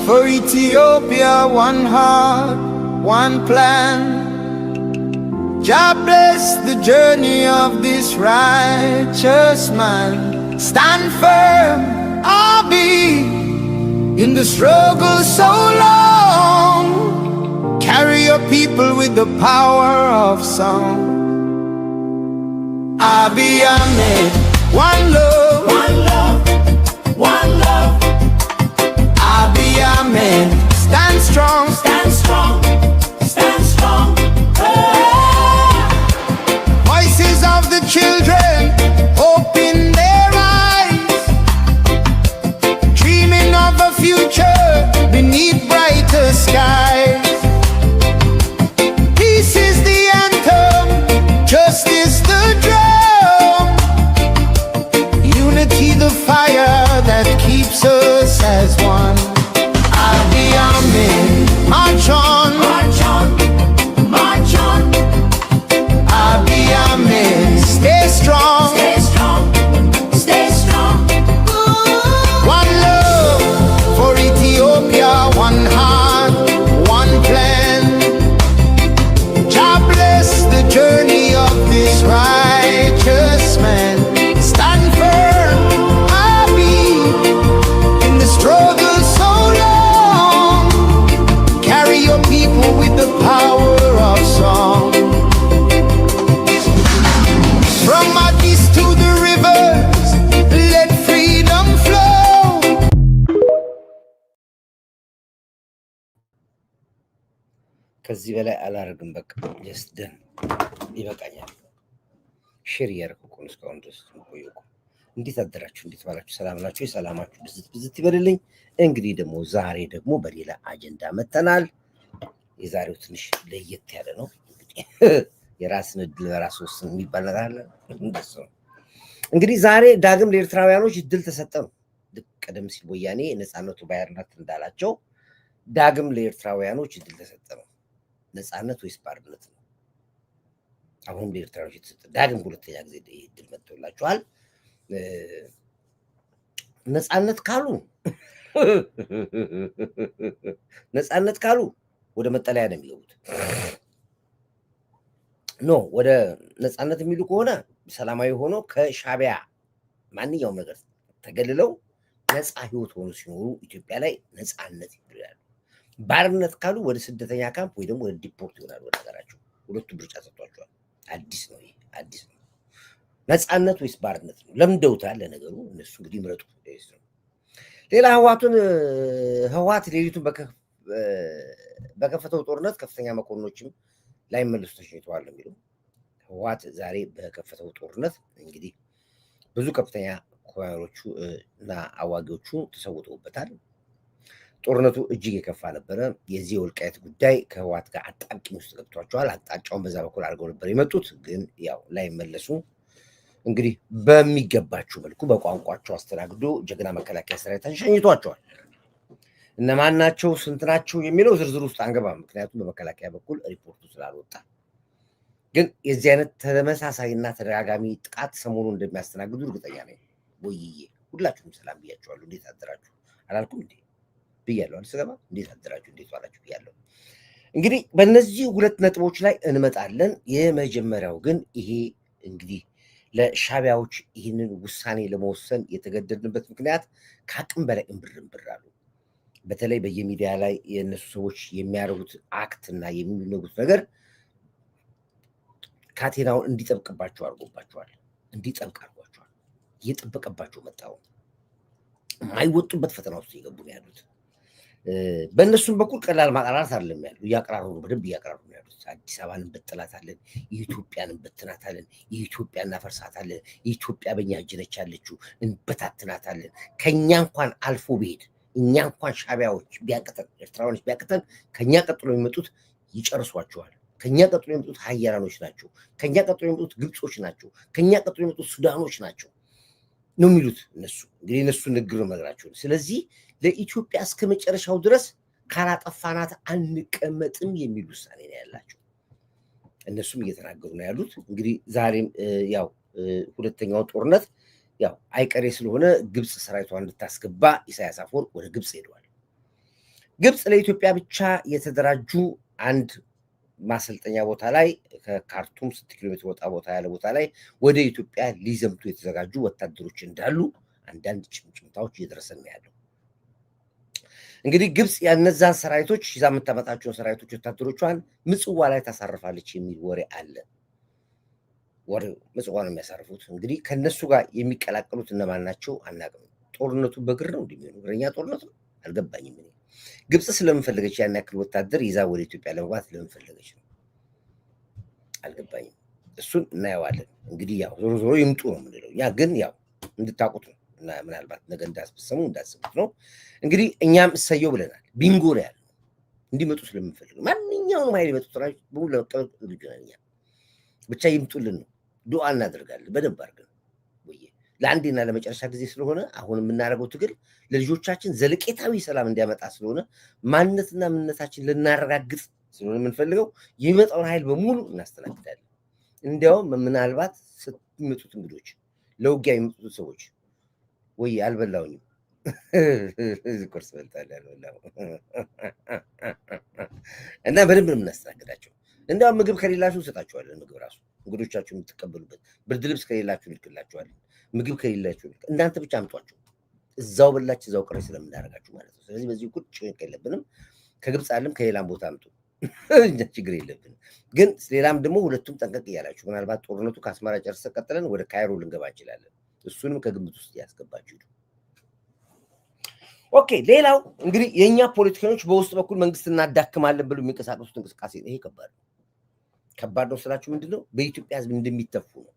For Ethiopia, one heart, one plan. Jah bless the journey of this righteous man. Stand firm, I'll be in the struggle so long. Carry your people with the power of song. Abiy Ahmed, one love, one love, one love. Abiy Ahmed, stand strong, stand strong, stand strong. Voices of the children, open their eyes, dreaming of a future beneath brighter skies. Peace is the anthem, justice the drum, unity the fire that keeps us as one. Abiy Ahmed, march on, march on, march on. Abiy Ahmed, stay strong, stay strong, stay strong. One love for Ethiopia, one heart, one plan. Jah bless the journey of this righteous man. Stand firm, Abiy, in the struggle so long. Carry your people with the power of song. From Addis to the rivers, let freedom flow. ከዚህ በላይ አላረግም። በቃ ጀስት ደን ይበቃኛል። ሼር እያደረኩ ነው እስካሁን ድረስ ቆየኩ። እንዴት አደራችሁ? እንዴት ዋላችሁ? ሰላም ናችሁ? የሰላማችሁ ብዝት ይበልልኝ። እንግዲህ ደግሞ ዛሬ ደግሞ በሌላ አጀንዳ መተናል። የዛሬው ትንሽ ለየት ያለ ነው። እንግዲህ የራስን እድል በራስ ወስን የሚባል ነገር አለ። እንደሱ ነው። እንግዲህ ዛሬ ዳግም ለኤርትራውያኖች እድል ተሰጠ ነው። ቀደም ሲል ወያኔ ነፃነቱ ባያርነት እንዳላቸው ዳግም ለኤርትራውያኖች እድል ተሰጠ ነው። ነፃነት ወይስ ባርነት ነው? አሁን ለኤርትራውያኖች የተሰጠ ዳግም ሁለተኛ ጊዜ እድል መጥቶላቸዋል። ነፃነት ካሉ ነፃነት ካሉ ወደ መጠለያ ነው የሚገቡት። ኖ ወደ ነፃነት የሚሉ ከሆነ ሰላማዊ ሆኖ ከሻቢያ ማንኛውም ነገር ተገልለው ነፃ ህይወት ሆኖ ሲኖሩ ኢትዮጵያ ላይ ነፃነት ይላሉ። ባርነት ካሉ ወደ ስደተኛ ካምፕ ወይ ደግሞ ወደ ዲፖርት ይሆናሉ ወደ ሀገራቸው። ሁለቱ ምርጫ ሰጥቷቸዋል። አዲስ ነው ይሄ፣ አዲስ ነው። ነፃነት ወይስ ባርነት ነው? ለምደውታል። ለነገሩ እነሱ እንግዲህ ምረጡ። ሌላ ህወሓት ሌሊቱን በከፈተው ጦርነት ከፍተኛ መኮንኖችም ላይመለሱ ተሸኝተዋል የሚለው ህወሓት ዛሬ በከፈተው ጦርነት እንግዲህ ብዙ ከፍተኛ ኮሎኔሎቹ እና አዋጊዎቹ ተሰውተውበታል። ጦርነቱ እጅግ የከፋ ነበረ። የዚህ የወልቃይት ጉዳይ ከህወሓት ጋር አጣብቂኝ ውስጥ ገብቷቸዋል። አቅጣጫውን በዛ በኩል አድርገው ነበር የመጡት፣ ግን ያው ላይመለሱ እንግዲህ በሚገባቸው መልኩ በቋንቋቸው አስተናግዶ ጀግና መከላከያ ሰራዊት ተሸኝቷቸዋል። እነማን ናቸው ስንት ናቸው የሚለው ዝርዝር ውስጥ አንገባም፣ ምክንያቱም በመከላከያ በኩል ሪፖርቱ ስላልወጣ። ግን የዚህ አይነት ተመሳሳይና ተደጋጋሚ ጥቃት ሰሞኑን እንደሚያስተናግዱ እርግጠኛ ነኝ። ወይዬ ሁላችሁም ሰላም ብያቸዋለሁ። እንዴት አደራችሁ አላልኩም እንዴ? ብያለሁ። አልሰገባ እንዴት አደራችሁ እንዴት ዋላችሁ ብያለሁ። እንግዲህ በእነዚህ ሁለት ነጥቦች ላይ እንመጣለን። የመጀመሪያው ግን ይሄ እንግዲህ ለሻቢያዎች ይህንን ውሳኔ ለመወሰን የተገደድንበት ምክንያት ከአቅም በላይ እምብር አሉ። በተለይ በየሚዲያ ላይ የእነሱ ሰዎች የሚያደርጉት አክት እና የሚነጉት ነገር ካቴናውን እንዲጠብቅባቸው አድርጎባቸዋል። እንዲጠብቅ አድርጓቸዋል። እየጠበቀባቸው መጣው። የማይወጡበት ፈተና ውስጥ እየገቡ ነው ያሉት። በእነሱም በኩል ቀላል ማጣራት አይደለም ያሉ፣ እያቀራሩ ነው፣ በደንብ እያቀራሩ ነው ያሉት። አዲስ አበባን እንበጥላታለን፣ የኢትዮጵያን እንበትናታለን፣ የኢትዮጵያ እናፈርሳታለን፣ የኢትዮጵያ በእኛ እጅ ነች ያለችው፣ እንበታትናታለን። ከኛ እንኳን አልፎ ብሄድ እኛ እንኳን ሻቢያዎች ቢያቅተን ኤርትራውያኖች ቢያቅተን ከኛ ቀጥሎ የሚመጡት ይጨርሷቸዋል። ከኛ ቀጥሎ የሚመጡት ሀያላኖች ናቸው። ከኛ ቀጥሎ የሚመጡት ግብጾች ናቸው። ከኛ ቀጥሎ የሚመጡት ሱዳኖች ናቸው ነው የሚሉት እነሱ። እንግዲህ እነሱ ንግግር ነው መግራቸው። ስለዚህ ለኢትዮጵያ እስከ መጨረሻው ድረስ ካላጠፋናት አንቀመጥም የሚል ውሳኔ ነው ያላቸው። እነሱም እየተናገሩ ነው ያሉት። እንግዲህ ዛሬም ያው ሁለተኛው ጦርነት ያው አይቀሬ ስለሆነ ግብጽ ሰራዊቷን እንድታስገባ ኢሳያስ አፈወርቅ ወደ ግብጽ ሄደዋል። ግብፅ ለኢትዮጵያ ብቻ የተደራጁ አንድ ማሰልጠኛ ቦታ ላይ ከካርቱም 6 ኪሎ ሜትር ወጣ ቦታ ያለ ቦታ ላይ ወደ ኢትዮጵያ ሊዘምቱ የተዘጋጁ ወታደሮች እንዳሉ አንዳንድ ጭምጭምታዎች እየደረሰን ነው ያለው። እንግዲህ ግብፅ ያነዛን ሰራዊቶች ይዛ የምታመጣቸውን ሰራዊቶች ወታደሮቿን ምጽዋ ላይ ታሳርፋለች የሚል ወሬ አለ። ወሬው ምጽዋ ነው የሚያሳርፉት። እንግዲህ ከነሱ ጋር የሚቀላቀሉት እነማን ናቸው አናውቅም። ጦርነቱ በእግር ነው እንደሚሆነው እግረኛ ጦርነት ነው አልገባኝም። እኔ ግብፅ ስለምንፈልገች ያን ያክል ወታደር ይዛ ወደ ኢትዮጵያ ለመግባት ስለምንፈልገች ነው አልገባኝም። እሱን እናየዋለን። እንግዲህ ያው ዞሮ ዞሮ ይምጡ ነው የምንለው። ያ ግን ያው እንድታውቁት ነው እና ምናልባት ነገ እንዳስበሰሙ እንዳስቡት ነው። እንግዲህ እኛም እሰየው ብለናል። ቢንጎ ነው ያለው እንዲመጡ ስለምንፈልግ ማንኛውንም ኃይል የመጡ ሰራዊት በሙሉ ለመቀበል ዝግጁ ነን። እኛ ብቻ ይምጡልን ነው ዱዓ እናደርጋለን በደንብ አድርገን ለአንዴና ለመጨረሻ ጊዜ ስለሆነ አሁን የምናደርገው ትግል ለልጆቻችን ዘለቄታዊ ሰላም እንዲያመጣ ስለሆነ ማንነትና ምንነታችን ልናረጋግጥ ስለሆነ የምንፈልገው የሚመጣውን ኃይል በሙሉ እናስተናግዳለን። እንዲያውም ምናልባት የሚመጡት እንግዶች ለውጊያ የሚመጡት ሰዎች ወይ አልበላውኝም ቁርስ በልታለሁ አልበላው እና በደንብ ነው የምናስተናግዳቸው። እንዲያውም ምግብ ከሌላችሁ እንሰጣችኋለን። ምግብ ራሱ እንግዶቻችሁ የምትቀበሉበት ብርድ ልብስ ከሌላችሁ እንልክላችኋለን። ምግብ ከሌላችሁ እናንተ ብቻ አምጧቸው። እዛው በላች እዛው ቅሬ ስለምናደርጋችሁ ማለት ነው። ስለዚህ በዚህ ቁጭ የለብንም። ከግብፅ አለም ከሌላም ቦታ አምጡ እኛ ችግር የለብንም። ግን ሌላም ደግሞ ሁለቱም ጠንቀቅ እያላችሁ ምናልባት ጦርነቱ ከአስመራ ጨርሰ ቀጥለን ወደ ካይሮ ልንገባ እንችላለን። እሱንም ከግምት ውስጥ ያስገባችሁ። ኦኬ። ሌላው እንግዲህ የእኛ ፖለቲከኞች በውስጥ በኩል መንግስት እናዳክማለን ብሎ የሚንቀሳቀሱት እንቅስቃሴ ይሄ ከባድ ነው። ከባድ ነው ስላችሁ ምንድነው? በኢትዮጵያ ህዝብ እንደሚተፉ ነው።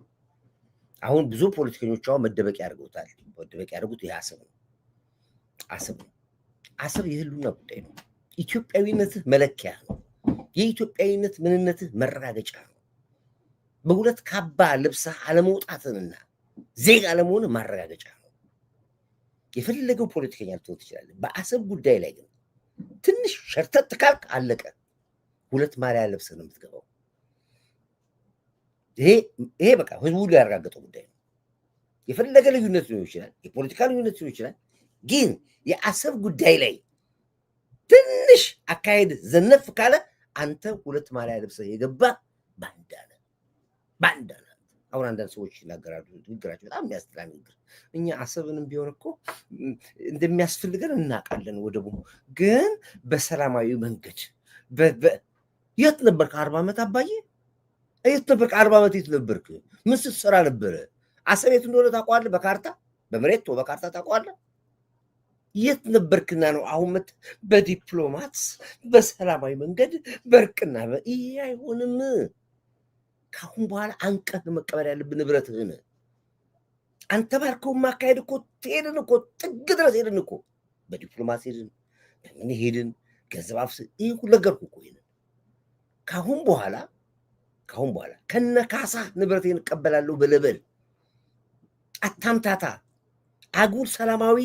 አሁን ብዙ ፖለቲከኞች አሁን መደበቂያ ያደርጉታል። መደበቂያ ያደርጉት ይሄ አሰብ ነው። አሰብ የህልውና ጉዳይ ነው። ኢትዮጵያዊነትህ መለኪያ ነው። የኢትዮጵያዊነት ምንነትህ መረጋገጫ ነው። በሁለት ካባ ልብስህ አለመውጣትንና ዜጋ አለመሆን ማረጋገጫ ነው። የፈለገው ፖለቲከኛ ልትሆን ትችላለህ። በአሰብ ጉዳይ ላይ ግን ትንሽ ሸርተት ካልክ አለቀ። ሁለት ማሊያ ልብስህ ነው የምትገባው። ይሄ በቃ ህዝቡ ያረጋገጠው ጉዳይ ነው። የፈለገ ልዩነት ሊሆን ይችላል፣ የፖለቲካ ልዩነት ሊሆን ይችላል። ግን የአሰብ ጉዳይ ላይ ትንሽ አካሄድ ዘነፍ ካለ አንተ ሁለት ማሊያ ልብስህ የገባ ባንዳ ነህ። አሁን አንዳንድ ሰዎች ይናገራሉ፣ ንግግራቸው በጣም የሚያስጠላ ንግግር። እኛ አሰብንም ቢሆን እኮ እንደሚያስፈልገን እናውቃለን። ወደቡ ግን በሰላማዊ መንገድ የት ነበርክ? 40 ዓመት አባዬ የት ነበርክ? 40 ዓመት የት ነበርክ? ምን ስትሰራ ነበረ? አሰብ የት እንደሆነ ታውቀዋለህ? በካርታ በመሬት በካርታ ታውቀዋለህ? የት ነበርክና ነው አሁን በዲፕሎማት በሰላማዊ መንገድ በእርቅና ይሄ አይሆንም። ከአሁን በኋላ አንቀህ መቀበል ያለብን ንብረትህን። አንተ ባልከው ማካሄድ እኮ ሄድን እኮ ጥግ ድረስ ሄድን እኮ በዲፕሎማሲ ሄድን፣ በምን ሄድን፣ ገንዘብ አፍስ ይህ ሁሉ ነገርኩ እኮ ይሄንን። ከአሁን በኋላ ከነካሳ ንብረቴን እቀበላለሁ በለበል አታምታታ። አጉል ሰላማዊ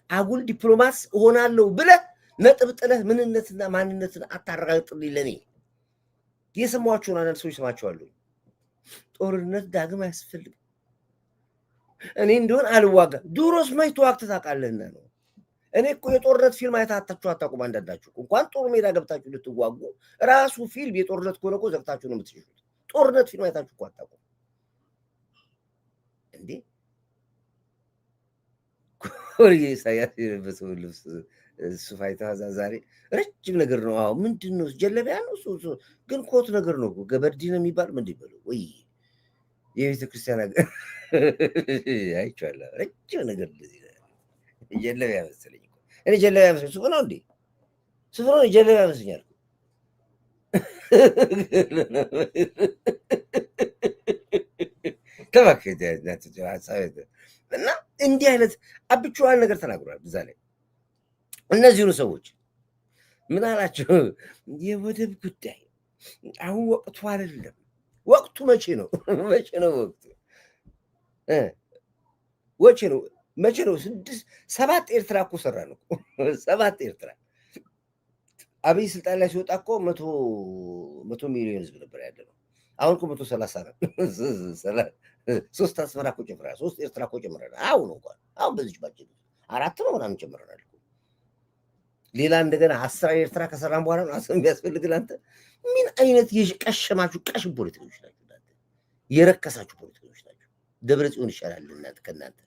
አጉል ዲፕሎማስ እሆናለሁ ብለህ ነጥብ ጥለህ ምንነትና ማንነትን አታረጋግጥልኝ። ለኔ የሰማኋቸውን አንዳንድ ሰዎች ሰማቸዋለሁ። ጦርነት ዳግም አያስፈልግም። እኔ እንደሆን አልዋጋም። ድሮስ መች ተዋግተህ ታውቃለህና ነው። እኔ እኮ የጦርነት ፊልም አይታችሁ አታውቁም። አንዳንዳችሁ እንኳን ጦር ሜዳ ገብታችሁ ልትዋጉ ራሱ ፊልም የጦርነት ከሆነ እኮ ዘግታችሁ ነው የምትሸሹት። ጦርነት ፊልም አይታችሁ እኮ አታውቁም እንዴ? ኮሪያ ኢሳያስ የለበሰው ልብስ ሱፍ አይተህ ዛሬ ረጅም ነገር ነው። አዎ ምንድን ነው? ጀለቢያ ነው ግን ኮት ነገር ነው። ገበርዲ ነው የሚባል ምን ይበለው ወይ የቤተ ክርስቲያን ነገር አይቼዋለሁ። ረጅም ነገር እንደዚህ ጀለቢያ መሰለኝ እኮ እኔ ጀለቢያ መሰለኝ። ሱፍ ነው እንዴ? ሱፍ ነው ጀለቢያ መስኛል። ተባከተ እና እንዲህ አይነት አብቹዋል ነገር ተናግሯል። በዛ ላይ እነዚህኑ ሰዎች ምን አላቸው? የወደብ ጉዳይ አሁን ወቅቱ አይደለም። ወቅቱ መቼ ነው? መቼ ነው ወቅቱ? መቼ ነው? 7 ኤርትራ እኮ ሰራ ነው። 7 ኤርትራ አብይ ስልጣን ላይ ሲወጣ እኮ 100 ሚሊዮን ህዝብ ነበር ያለ ነው። አሁን እኮ 130 ነው። 3 አስመራ እኮ ጨምረናል። 3 ኤርትራ እኮ ጨምረናል። አሁን እንኳን አሁን በዚህ ባጭ 4 ነው ምናምን ጨምረናል። ሌላ እንደገና 10 ኤርትራ ከሰራን በኋላ ነው አሰብ የሚያስፈልግ አንተ ምን አይነት የቀሸማችሁ ቀሽም ፖለቲከኞች ናችሁ እናንተ የረከሳችሁ ፖለቲከኞች ናችሁ ደብረ ጽዮን ይሻላል እናንተ ከናንተ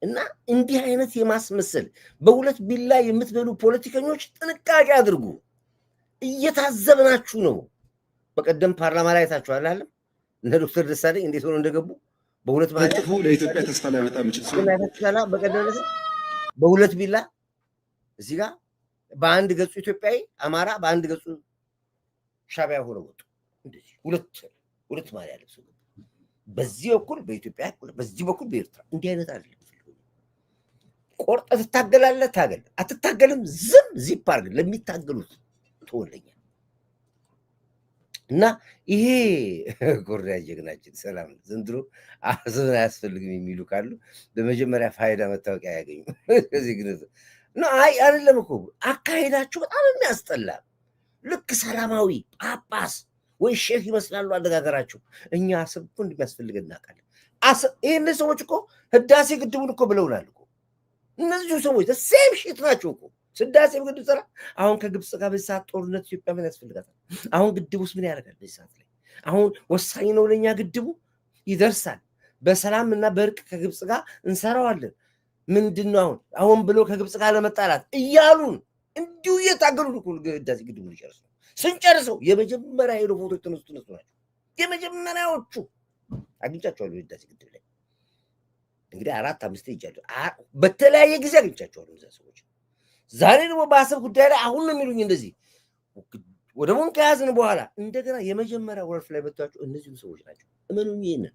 እና እንዲህ አይነት የማስመሰል በሁለት ቢላ የምትበሉ ፖለቲከኞች ጥንቃቄ አድርጉ እየታዘብናችሁ ነው በቀደም ፓርላማ ላይ ታችኋል አይደል እነ ዶክተር ደሳለኝ እንዴት ሆኖ እንደገቡ በሁለት ማለት ለኢትዮጵያ ተስፋ ላይ መጣ ምጭት ነው በቀደም በሁለት ቢላ እዚህ ጋር በአንድ ገጹ ኢትዮጵያዊ አማራ በአንድ ገጹ ሻቢያ ሆኖ ወጡ እንደዚህ ሁለት ማለት ያለ ሰው በዚህ በኩል በኢትዮጵያ በዚህ በኩል በኤርትራ እንዲህ አይነት አይደለም ቆርጠ ትታገላለህ ታገል አትታገልም ዝም ዚፕ አድርግ ለሚታገሉት ተወለኛ እና ይሄ ጎርዳ ጀግናችን ሰላም ዘንድሮ አዘን አያስፈልግም የሚሉ ካሉ በመጀመሪያ ፋይዳ መታወቂያ ያገኙ እዚህ ግን ነው አይ አይደለም እኮ አካሄዳችሁ በጣም የሚያስጠላ ልክ ሰላማዊ ጳጳስ ወይ ሼክ ይመስላሉ አነጋገራችሁ እኛ አሰብ እኮ እንደሚያስፈልግ እናውቃለን ይሄን ሰዎች እኮ ህዳሴ ግድቡን እኮ ብለውናል እኮ እነዚህ ሰዎች ሴም ሺት ናቸው እኮ ህዳሴ ግድብ ሰራ አሁን ከግብጽ ጋር በሰዓት ጦርነት ኢትዮጵያ ምን ያስፈልጋታል አሁን ግድቡ ውስጥ ምን ያደርጋል በሰዓት ላይ አሁን ወሳኝ ነው ለኛ ግድቡ ይደርሳል በሰላም እና በእርቅ ከግብጽ ጋር እንሰራዋለን ምንድነው አሁን ብሎ ከግብጽ ጋር ለመጣላት እያሉን እንዲሁ እየታገሉ እኮ ህዳሴ ግድቡን ይጨርሱ ስንጨርሰው የመጀመሪያ ሄዶ ፎቶ ተነስቶ ናቸው የመጀመሪያዎቹ አግኝቻቸዋለሁ ህዳሴ ግድብ ላይ እንግዲህ 4-5 ይጃሉ በተለያየ ጊዜ አግኝቻቸዋለሁ እዛ ሰዎች ዛሬ ደግሞ በአሰብ ጉዳይ ላይ አሁን ነው የሚሉኝ እንደዚህ ወደ ሞን ከያዝን በኋላ እንደገና የመጀመሪያ ወርፍ ላይ መጣችሁ እነዚህ ሰዎች ናቸው እመኑኝ ይሄንን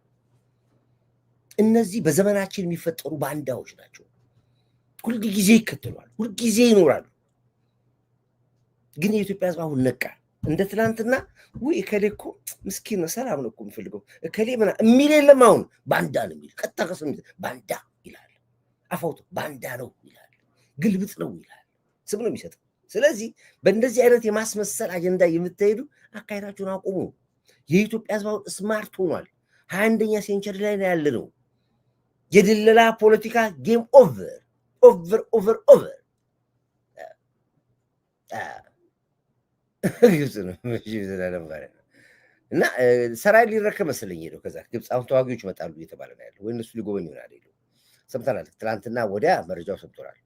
እነዚህ በዘመናችን የሚፈጠሩ ባንዳዎች ናቸው ሁሉ ጊዜ ይከተላሉ ሁሉ ጊዜ ይኖራሉ ግን የኢትዮጵያ ህዝብ አሁን ነቃ እንደ ትላንትና ወይ እከሌኮ ምስኪን ነው ሰላም ነው እኮ የሚፈልገው እከሌ ምና የሚል የለም አሁን ባንዳ ነው የሚል ቀጥታ ከሰም ባንዳ ይላል አፋውት ባንዳ ነው ይላል ግልብጥ ነው ይላል ስም ነው የሚሰጠው ስለዚህ በእንደዚህ አይነት የማስመሰል አጀንዳ የምትሄዱ አካሄዳችሁን አቁሙ የኢትዮጵያ ህዝብ አሁን ስማርት ሆኗል 21ኛ ሴንቸሪ ላይ ነው ያለነው የድለላ ፖለቲካ ጌም ኦቨር ግብጽ ነው እና ሰራይ ሊረከብ መስለኝ ሄደው ከዛ ግብጽ አሁን ተዋጊዎች ይመጣሉ እየተባለ ነው ያለው ወይ እነሱ ሊጎበኙ ነው አይደል ሰምተናል ትላንትና ወዲያ መረጃው ሰምቶናል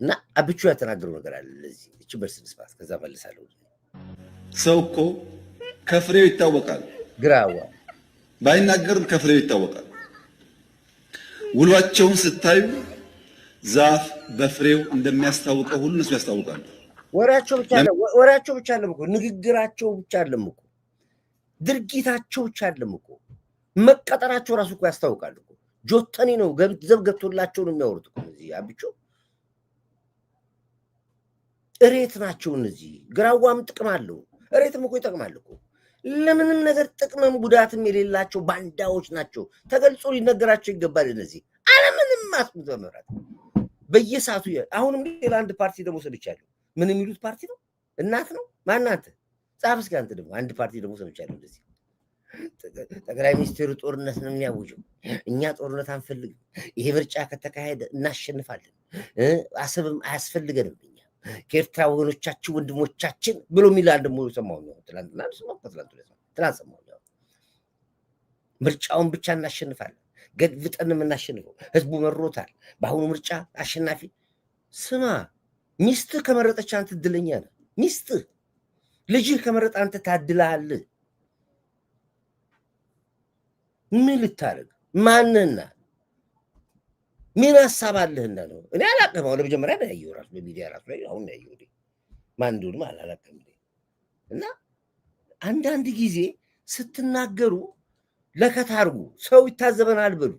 እና አብቹ ያተናገረው ነገር አለ ለዚህ እቺ በርስብስባት ከዛ መልሳለሁ ሰው እኮ ከፍሬው ይታወቃል ግራዋ ባይናገርም ከፍሬው ይታወቃል ውሏቸውን ስታዩ ዛፍ በፍሬው እንደሚያስታውቀው ሁሉ እነሱ ያስታውቃሉ ወሬያቸው ብቻ አይደለም እኮ ንግግራቸው ብቻ አይደለም እኮ ድርጊታቸው ብቻ አይደለም እኮ መቀጠራቸው ራሱ እኮ ያስታውቃል እኮ ጆተኒ ነው ገንዘብ ገብቶላቸው ነው የሚያወሩት እኮ እዚህ አብቹ እሬት ናቸው እነዚህ ግራዋም ጥቅም አለው እሬትም እኮ ይጠቅማል እኮ ለምንም ነገር ጥቅምም ጉዳትም የሌላቸው ባንዳዎች ናቸው ተገልጾ ሊነገራቸው ይገባል እነዚህ አለምንም ማስሙት በመራት በየሰዓቱ አሁንም ሌላ አንድ ፓርቲ ደግሞ ሰብቻለሁ ምን የሚሉት ፓርቲ ነው እናት ነው ማናንተ ጻፍ እስኪ አንተ ደግሞ አንድ ፓርቲ ደግሞ ሰብቻለሁ እንደዚህ ጠቅላይ ሚኒስትሩ ጦርነት ነው የሚያውጀው እኛ ጦርነት አንፈልግም ይሄ ምርጫ ከተካሄደ እናሸንፋለን አሰብም አያስፈልገንም እኛ ከኤርትራ ወገኖቻችን ወንድሞቻችን ብሎ የሚላል ደግሞ ሰማሁ ነው ትላንት ሰማሁ ምርጫውን ብቻ እናሸንፋለን ገድብጠን የምናሸንፈው ህዝቡ መሮታል በአሁኑ ምርጫ አሸናፊ ስማ ሚስትህ ከመረጠች አንተ እድለኛ ነህ ሚስትህ ልጅህ ከመረጠ አንተ ታድለሃል ምን ልታረግ ማንህና ምን ሐሳብ አለህና ነው እኔ አላውቅም አሁን ለመጀመሪያ ነው ያየው ራሱ በሚዲያ ራሱ ላይ አሁን ነው ያየው ማን እንደሆነ አላውቅም እና አንዳንድ ጊዜ ስትናገሩ ለከት አድርጉ ሰው ይታዘበናል በሉ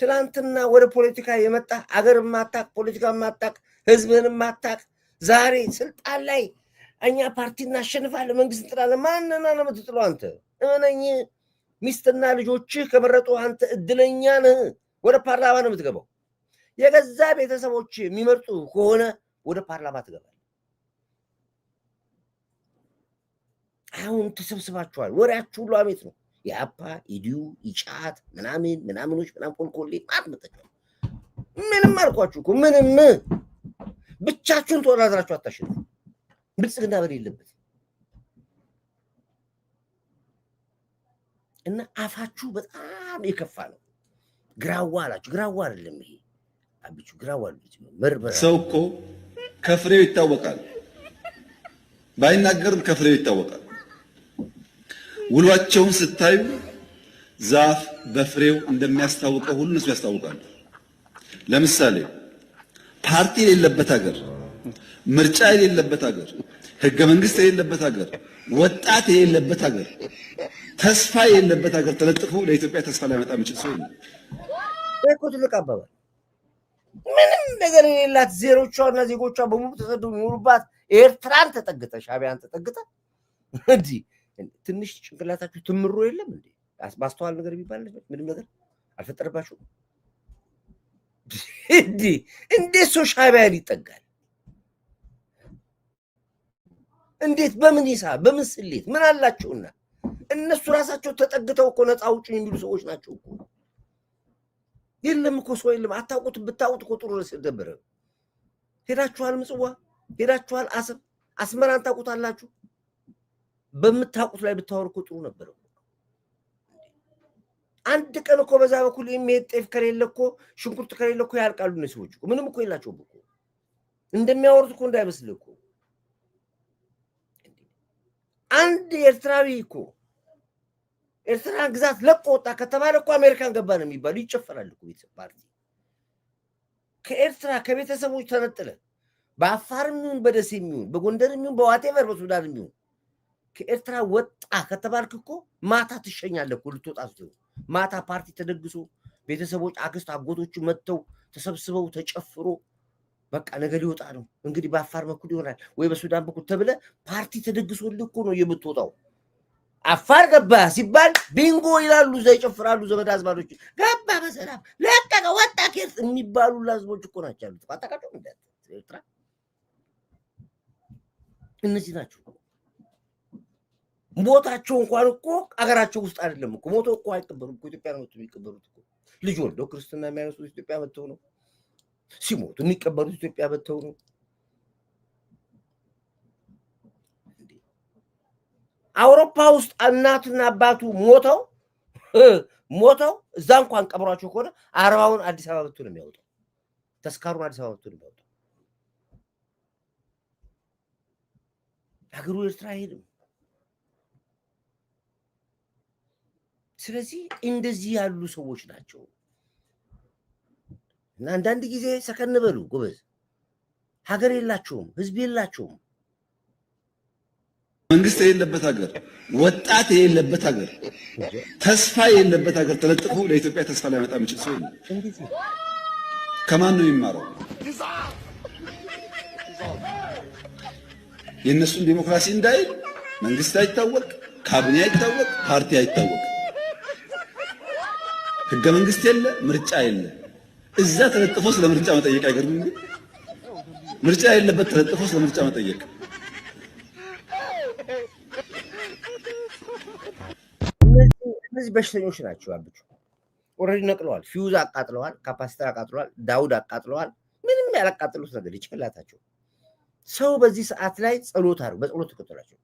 ትላንትና ወደ ፖለቲካ የመጣ አገር ማታቅ ፖለቲካ ማታቅ ህዝብን ማታቅ ዛሬ ስልጣን ላይ እኛ ፓርቲ እናሸንፋለን መንግስት እንጥላለን ማንና ነው የምትጥለው አንተ እነኝ ሚስትና ልጆች ከመረጡ አንተ እድለኛ ነህ ወደ ፓርላማ ነው የምትገባው የገዛ ቤተሰቦች የሚመርጡ ከሆነ ወደ ፓርላማ ትገባለህ አሁን ተሰብስባችኋል ወሬያችሁ ሁሉ አሜት ነው የአፓ ኢዲዩ ይጫት ምናምኖች ምናምን ኮልኮሌ ማጥመጣቸው ምንም አልኳችሁ እኮ ምንም ብቻችሁን ተወዳድራችሁ አታሸንፉ ብልጽግና በሌለበት እና አፋችሁ በጣም የከፋ ነው ግራዋ አላችሁ ግራዋ አይደለም ይሄ አብቹ ግራዋ አይደለም መርመራ ሰው እኮ ከፍሬው ይታወቃል ባይናገርም ከፍሬው ይታወቃል ውሏቸውን ስታዩ ዛፍ በፍሬው እንደሚያስታውቀው ሁሉ እነሱ ያስታውቃሉ ለምሳሌ ፓርቲ የሌለበት ሀገር ምርጫ የሌለበት ሀገር ህገ መንግስት የሌለበት ሀገር ወጣት የሌለበት ሀገር ተስፋ የሌለበት ሀገር ተለጥፎ ለኢትዮጵያ ተስፋ ሊያመጣ የሚችል ሰው ነው እኮ ትልቅ አባባል ምንም ነገር የሌላት ዜሮቿና ዜጎቿ በሙሉ ተሰደው የሚኖሩባት ኤርትራን ተጠግተ ሻቢያን ተጠግተ እንዲ ትንሽ ጭንቅላታችሁ ትምሮ የለም እንዴ ማስተዋል ነገር ቢባል ምንም ነገር አልፈጠረባችሁ እንዲ እንዴት ሰው ሻቢያን ይጠጋል እንዴት በምን ሂሳብ በምን ስሌት ምን አላችሁና እነሱ ራሳቸው ተጠግተው እኮ ነፃ አውጪ የሚሉ ሰዎች ናቸው እኮ የለም እኮ ሰው የለም አታውቁት ብታውቁት እኮ ጥሩ ደብረ ሄዳችኋል ምጽዋ ሄዳችኋል አስመራን ታውቁታላችሁ በምታውቁት ላይ ብታወሩ እኮ ጥሩ ነበር አንድ ቀን እኮ በዛ በኩል የሚጤፍ ከሌለ እኮ ሽንኩርት ከሌለ እኮ ያልቃሉ እነሱ ሰዎች እኮ ምንም እኮ የላቸውም እኮ እንደሚያወሩት እኮ እንዳይመስል እኮ አንድ ኤርትራዊ እኮ ኤርትራ ግዛት ለቆ ወጣ ከተባለ እኮ አሜሪካን ገባ ነው የሚባሉ ይጨፈራል እኮ ቤተሰብ ፓርቲ ከኤርትራ ከቤተሰቦች ተነጥለ በአፋርም ይሁን በደሴም ይሁን በጎንደርም ይሁን በዋቴቨር በሱዳንም ይሁን ከኤርትራ ወጣ ከተባልክ እኮ ማታ ትሸኛለህ እኮ ልትወጣ ስትል ማታ ፓርቲ ተደግሶ ቤተሰቦች አክስት አጎቶቹ መጥተው ተሰብስበው ተጨፍሮ በቃ ነገ ሊወጣ ነው እንግዲህ በአፋር በኩል ይሆናል ወይ በሱዳን በኩል ተብለ ፓርቲ ተደግሶልህ እኮ ነው የምትወጣው አፋር ገባ ሲባል ቢንጎ ይላሉ ዘይጨፍራሉ ዘመድ አዝማዶች ገባ በሰላም ለቀቀ ወጣ ከርት የሚባሉ ላዝቦች እኮ ናቸው ያሉት አጣቃቸው እንደ ኤርትራ እነዚህ ናቸው ሞታቸው እንኳን እኮ አገራቸው ውስጥ አይደለም እኮ ሞቶ እኮ አይቀበሩም እኮ ኢትዮጵያ ነው የሚቀበሩት እኮ ልጅ ወልደው ክርስትና የሚያነሱት ኢትዮጵያ መተው ነው ሲሞቱ የሚቀበሩት ኢትዮጵያ መተው ነው አውሮፓ ውስጥ እናትና አባቱ ሞተው እዛ እንኳን ቀብሯቸው ከሆነ አርባውን አዲስ አበባ መተው ነው የሚያወጣው ተስካሩን አዲስ አበባ መተው ነው የሚያወጣው ሀገሩ ኤርትራ አይሄድም ስለዚህ እንደዚህ ያሉ ሰዎች ናቸው እና አንዳንድ ጊዜ ሰከን በሉ ጎበዝ ሀገር የላቸውም ህዝብ የላቸውም መንግስት የሌለበት ሀገር ወጣት የሌለበት ሀገር ተስፋ የሌለበት ሀገር ተለጥፎ ለኢትዮጵያ ተስፋ ሊያመጣ የሚችል ሰው ነው ከማን ነው የሚማረው የእነሱን ዲሞክራሲ እንዳይል መንግስት አይታወቅ ካቢኔ አይታወቅ ፓርቲ አይታወቅ ህገ መንግስት የለ ምርጫ የለ እዛ ተለጥፎ ስለ ምርጫ መጠየቅ አይገርም እንዴ ምርጫ የለበት ተለጥፎ ስለ ምርጫ መጠየቅ እነዚህ በሽተኞች ናቸው አብቹ ኦሬዲ ነቅለዋል ፊውዝ አቃጥለዋል ካፓሲተር አቃጥለዋል ዳውድ አቃጥለዋል ምንም ያላቃጥሉት ነገር ይጭላታቸው ሰው በዚህ ሰዓት ላይ ጸሎት አድርጉ በጸሎት ተከተላቸው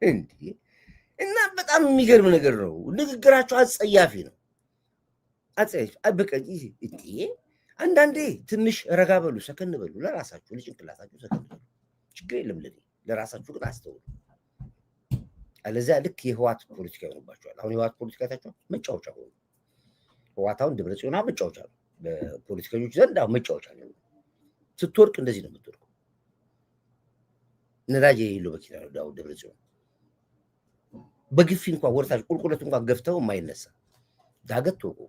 እንዴ እና በጣም የሚገርም ነገር ነው ንግግራቸው አጸያፊ ነው አጸያፊ አበቀኝ እንዴ አንዳንዴ ትንሽ ረጋ በሉ ሰከን በሉ ለራሳችሁ ለጭንቅላታችሁ ሰከን በሉ ችግር የለም ለራሳችሁ ግን አስተውሉ አለዚያ ልክ የህዋት ፖለቲካ ይሆንባቸዋል አሁን የህዋት ፖለቲካታቸው መጫወቻ ሆኑ ህዋታውን ደብረጽዮን መጫወቻ ነው በፖለቲከኞች ዘንድ አሁን መጫወቻ ነው ስትወርቅ እንደዚህ ነው የምትወርቀው ነዳጅ የሌለው መኪና ነው ዳውድ ደብረጽዮን በግፊ እንኳን ወርታች ቁልቁለት እንኳን ገፍተው የማይነሳ ዳገት ወቆ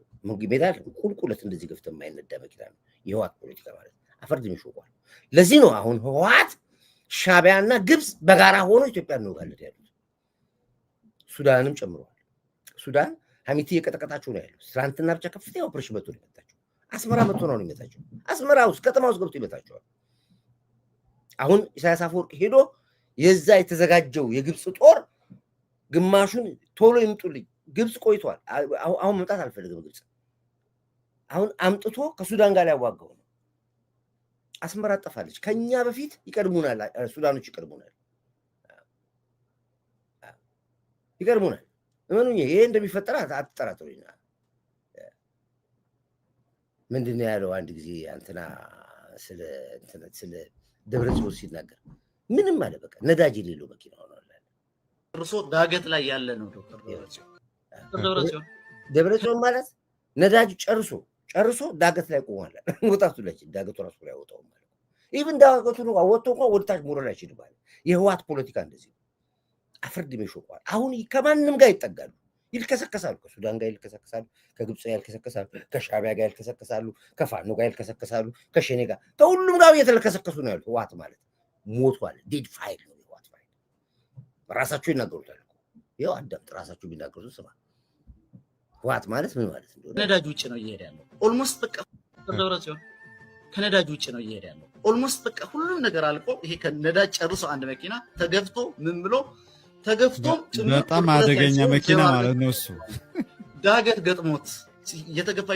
ሜዳ ቁልቁለት እንደዚህ ገፍተው የማይነዳ መኪና ነው የህዋት ፖለቲካ ማለት አፈርድን ይሾቋል ለዚህ ነው አሁን ህዋት ሻቢያና ግብጽ በጋራ ሆኖ ኢትዮጵያ እንወጋለን ያሉት ሱዳንም ጨምሯል ሱዳን ሀሚቲ የቀጠቀጣቸው ነው ያለው ትናንትና ብቻ ከፍተኛ ኦፕሬሽን መጥቶ ይመታቸው አስመራ መጥቶ ነው ይመታቸው አስመራ ውስጥ ከተማ ውስጥ ገብቶ ይመታቸዋል አሁን ኢሳያስ አፈወርቂ ሄዶ የዛ የተዘጋጀው የግብጽ ጦር ግማሹን ቶሎ ይምጡልኝ። ግብጽ ቆይቷል። አሁን መምጣት አልፈልግም ግብጽ። አሁን አምጥቶ ከሱዳን ጋር ያዋጋው ነው። አስመራ ጠፋለች። ከኛ በፊት ይቀድሙናል፣ ሱዳኖች ይቀድሙናል። እመኑኝ፣ ይሄ እንደሚፈጠር አትጠራጠሩኝ። ምንድን ነው ያለው አንድ ጊዜ አንተና ስለ ደብረጽዮን ሲናገር ምንም አለ በቃ ነዳጅ የሌለው መኪና ሆኗል። እርሶ ዳገት ላይ ያለ ነው ዶክተር ደብረጽዮን ማለት ነዳጅ ጨርሶ ዳገት ላይ ቆሟል። ወጣቱ ላይ ዳገቱ ራሱ ላይ ወጣው ማለት ኢቭን ዳገቱ ነው ወጥቶ እንኳን ወደታች ሞራል አይችልም ማለት። የህዋት ፖለቲካ እንደዚህ ነው። አፍርድ ይሾቋል። አሁን ከማንም ጋር ይጠጋሉ፣ ይልከሰከሳሉ። ከሱዳን ጋር ይልከሰከሳሉ፣ ከግብጽ ጋር ይልከሰከሳሉ፣ ከሻቢያ ጋር ይልከሰከሳሉ፣ ከፋኖ ጋር ይልከሰከሳሉ፣ ከሸኔ ጋር ከሁሉም ጋር እየተለከሰከሱ ነው ያሉት። ህዋት ማለት ሞቷል። ዴድ ፋይል ነው ህዋት ፋይል። ራሳቸው ይናገሩታል። ይኸው አዳምጥ፣ ራሳቸው ቢናገሩት ስማ። ህዋት ማለት ምን ማለት እንደሆነ ነዳጅ ውጭ ነው እየሄደ ያለው። ኦልሞስት በቃ ደብረጽዮን ከነዳጅ ውጭ ነው እየሄደ ያለው። ኦልሞስት በቃ ሁሉም ነገር አልቆ ይሄ ከነዳጅ ጨርሶ አንድ መኪና ተገፍቶ ምን ብሎ ተገፍቶ በጣም አደገኛ መኪና ማለት ነው እሱ። ዳገት ገጥሞት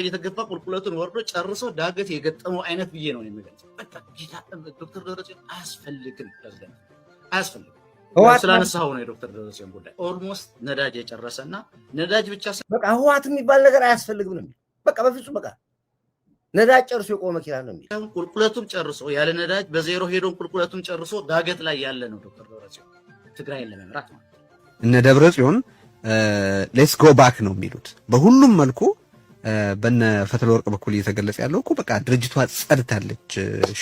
እየተገፋ ቁልቁለቱን ወርዶ ጨርሶ ዳገት የገጠመው አይነት ብዬ ነው የሚገልጸው። በቃ ዶክተር ደብረጽዮን አያስፈልግም፣ ፕሬዝዳንት አያስፈልግም። ስላነሳው ነው የዶክተር ደብረጽዮን ጉዳይ ኦልሞስት ነዳጅ የጨረሰና ነዳጅ ብቻ በቃ ህዋት የሚባል ነገር አያስፈልግም ነው። በቃ በፍጹም በቃ ነዳጅ ጨርሶ የቆመ መኪና ነው የሚል ቁልቁለቱም ጨርሶ ያለ ነዳጅ በዜሮ ሄዶን ቁልቁለቱም ጨርሶ ዳገት ላይ ያለ ነው ዶክተር ደብረጽዮን ትግራይን ለመምራት ማለት ነው። እነ ደብረጽዮን ሌትስ ጎ ባክ ነው የሚሉት በሁሉም መልኩ። በነ ፈትለወርቅ በኩል እየተገለጸ ያለው እኮ በቃ ድርጅቷ ጸድታለች፣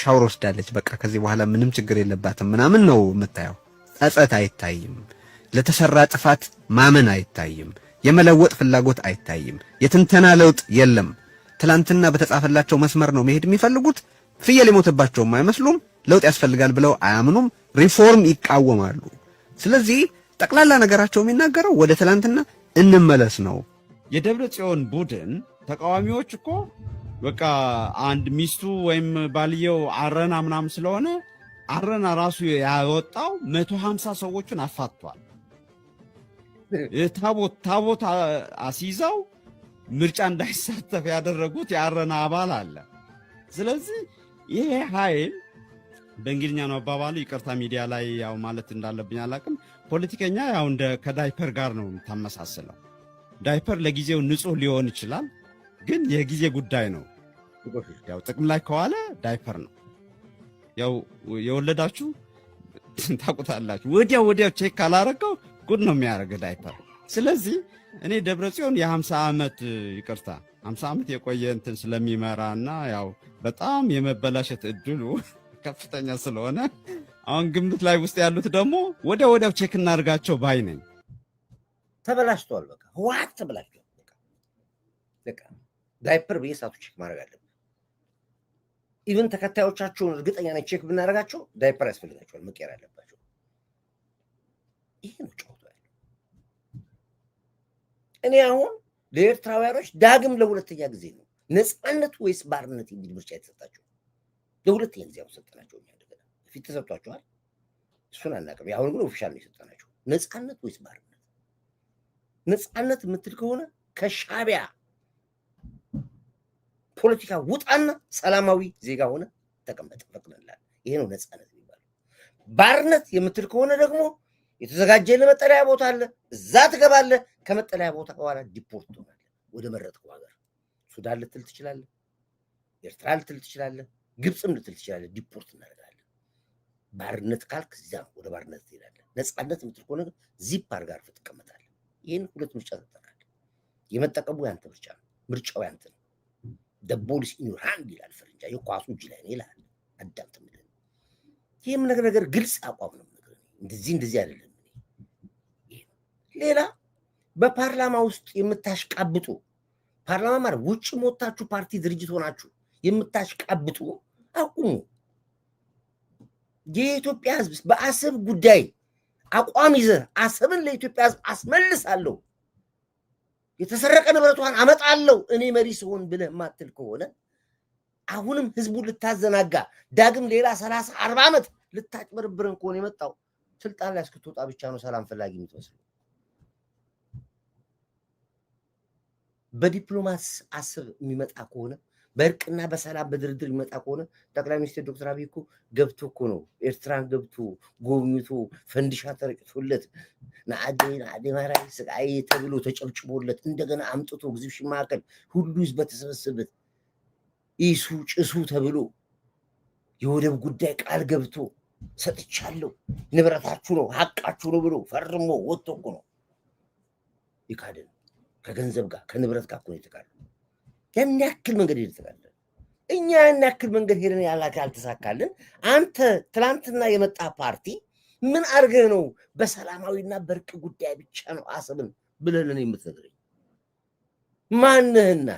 ሻወር ወስዳለች፣ በቃ ከዚህ በኋላ ምንም ችግር የለባትም ምናምን ነው የምታየው። ጸጸት አይታይም፣ ለተሰራ ጥፋት ማመን አይታይም፣ የመለወጥ ፍላጎት አይታይም፣ የትንተና ለውጥ የለም። ትላንትና በተጻፈላቸው መስመር ነው መሄድ የሚፈልጉት። ፍየል የሞተባቸውም አይመስሉም። ለውጥ ያስፈልጋል ብለው አያምኑም። ሪፎርም ይቃወማሉ። ስለዚህ ጠቅላላ ነገራቸው የሚናገረው ወደ ትላንትና እንመለስ ነው። የደብረጽዮን ቡድን ተቃዋሚዎች እኮ በቃ አንድ ሚስቱ ወይም ባልየው አረና ምናምን ስለሆነ አረና ራሱ ያወጣው 150 ሰዎችን አፋቷል። ታቦት አስይዘው ምርጫ እንዳይሳተፍ ያደረጉት የአረና አባል አለ። ስለዚህ ይሄ ኃይል በእንግሊዝኛ ነው አባባሉ፣ ይቅርታ ሚዲያ ላይ ያው ማለት እንዳለብኝ አላውቅም። ፖለቲከኛ ያው እንደ ከዳይፐር ጋር ነው ታመሳስለው። ዳይፐር ለጊዜው ንጹህ ሊሆን ይችላል፣ ግን የጊዜ ጉዳይ ነው። ያው ጥቅም ላይ ከዋለ ዳይፐር ነው። ያው የወለዳችሁ ታውቁታላችሁ። ወዲያው ቼክ ካላረገው ጉድ ነው የሚያደርግ ዳይፐር። ስለዚህ እኔ ደብረጽዮን የ50 ዓመት ይቅርታ 50 ዓመት የቆየ እንትን ስለሚመራና ያው በጣም የመበላሸት እድሉ ከፍተኛ ስለሆነ አሁን ግምት ላይ ውስጥ ያሉት ደግሞ ወዲያው ቼክ እናድርጋቸው ባይ ነኝ። ተበላሽቷል። በቃ ህዋት ተበላሽቷል። በቃ ዳይፐር በየሰዓቱ ቼክ ማድረግ አለብን። ኢቭን ተከታዮቻቸውን እርግጠኛ ነኝ ቼክ ብናደርጋቸው ዳይፐር ያስፈልጋቸዋል፣ መቀየር አለባቸው። ይሄ ነው ጨዋታ ያለው። እኔ አሁን ለኤርትራውያኖች ዳግም ለሁለተኛ ጊዜ ነው ነፃነት ወይስ ባርነት የሚል ምርጫ የተሰጣቸው። ለሁለተኛ ጊዜ አሁን ሰጠናቸው። እኛ እንደገና በፊት ተሰጥቷቸዋል፣ እሱን አናውቅም። አሁን ግን ኦፊሻል ነው የሰጠናቸው። ነፃነት ወይስ ባርነት? ነፃነት የምትል ከሆነ ከሻቢያ ፖለቲካ ውጣና ሰላማዊ ዜጋ ሆነ ተቀመጥ፣ ፈቅደናል። ይሄ ነው ነፃነት የሚባለው። ባርነት የምትል ከሆነ ደግሞ የተዘጋጀ ለመጠለያ ቦታ አለ፣ እዛ ትገባለህ። ከመጠለያ ቦታ በኋላ ዲፖርት ትሆናለህ ወደ መረጥከው ሀገር። ሱዳን ልትል ትችላለህ፣ ኤርትራ ልትል ትችላለህ፣ ግብፅም ልትል ትችላለህ። ዲፖርት እናደርጋለን። ባርነት ካልክ እዛ ወደ ባርነት ትሄዳለህ። ነፃነት የምትል ከሆነ ግን ዚፕ አድርገህ አርፈህ ትቀመጣለህ። ይህን ሁለት ምርጫ ሰጠናል። የመጠቀሙ ያንተ ምርጫ ነው፣ ምርጫው ያንተ ነው። ደቦልስ ኢን ሃንድ ይላል ፈረንጃ፣ የኳሱ እጅ ላይ ነው ይላል። አዳምጥ። ምንድን ነው ይህም ነገር ግልጽ አቋም ነው። እንደዚህ አይደለም። ሌላ በፓርላማ ውስጥ የምታሽቃብጡ ፓርላማ ማለት ውጭ ሞታችሁ ፓርቲ ድርጅት ሆናችሁ የምታሽቃብጡ አቁሙ። የኢትዮጵያ ሕዝብ በአሰብ ጉዳይ አቋም ይዘህ አሰብን ለኢትዮጵያ ሕዝብ አስመልሳለሁ፣ የተሰረቀ ንብረቷን አመጣለሁ እኔ መሪ ስሆን ብለህ ማትል ከሆነ አሁንም ሕዝቡን ልታዘናጋ ዳግም ሌላ 30-40 ዓመት ልታጭበረብረን ከሆነ የመጣው ስልጣን ላይ እስክትወጣ ብቻ ነው ሰላም ፈላጊ የምትመስለው። በዲፕሎማሲ አስብ የሚመጣ ከሆነ በእርቅና በሰላም በድርድር የሚመጣ ከሆነ ጠቅላይ ሚኒስትር ዶክተር አብይ እኮ ገብቶ እኮ ነው ኤርትራን ገብቶ ጎብኝቶ ፈንዲሻ ተረጭቶለት ናአዴ ማራይ ስቃይ ተብሎ ተጨብጭቦለት እንደገና አምጥቶ ኤግዚቢሽን ማዕከል ሁሉ ህዝብ በተሰበሰበበት ኢሱ ጭሱ ተብሎ የወደብ ጉዳይ ቃል ገብቶ ሰጥቻለሁ ንብረታችሁ ነው ሀቃችሁ ነው ብሎ ፈርሞ ወጥቶ እኮ ነው ይካደን ከገንዘብ ጋር ከንብረት ጋር እኮ ነው የተካደው። ያን ያክል መንገድ ሄደን እኛ ያን ያክል መንገድ ሄደን ያልተሳካልን አንተ ትላንትና የመጣ ፓርቲ ምን አድርገህ ነው በሰላማዊና በእርቅ ጉዳይ ብቻ ነው አሰብን ብለህ ለኔ የምትነግረኝ? ማንህና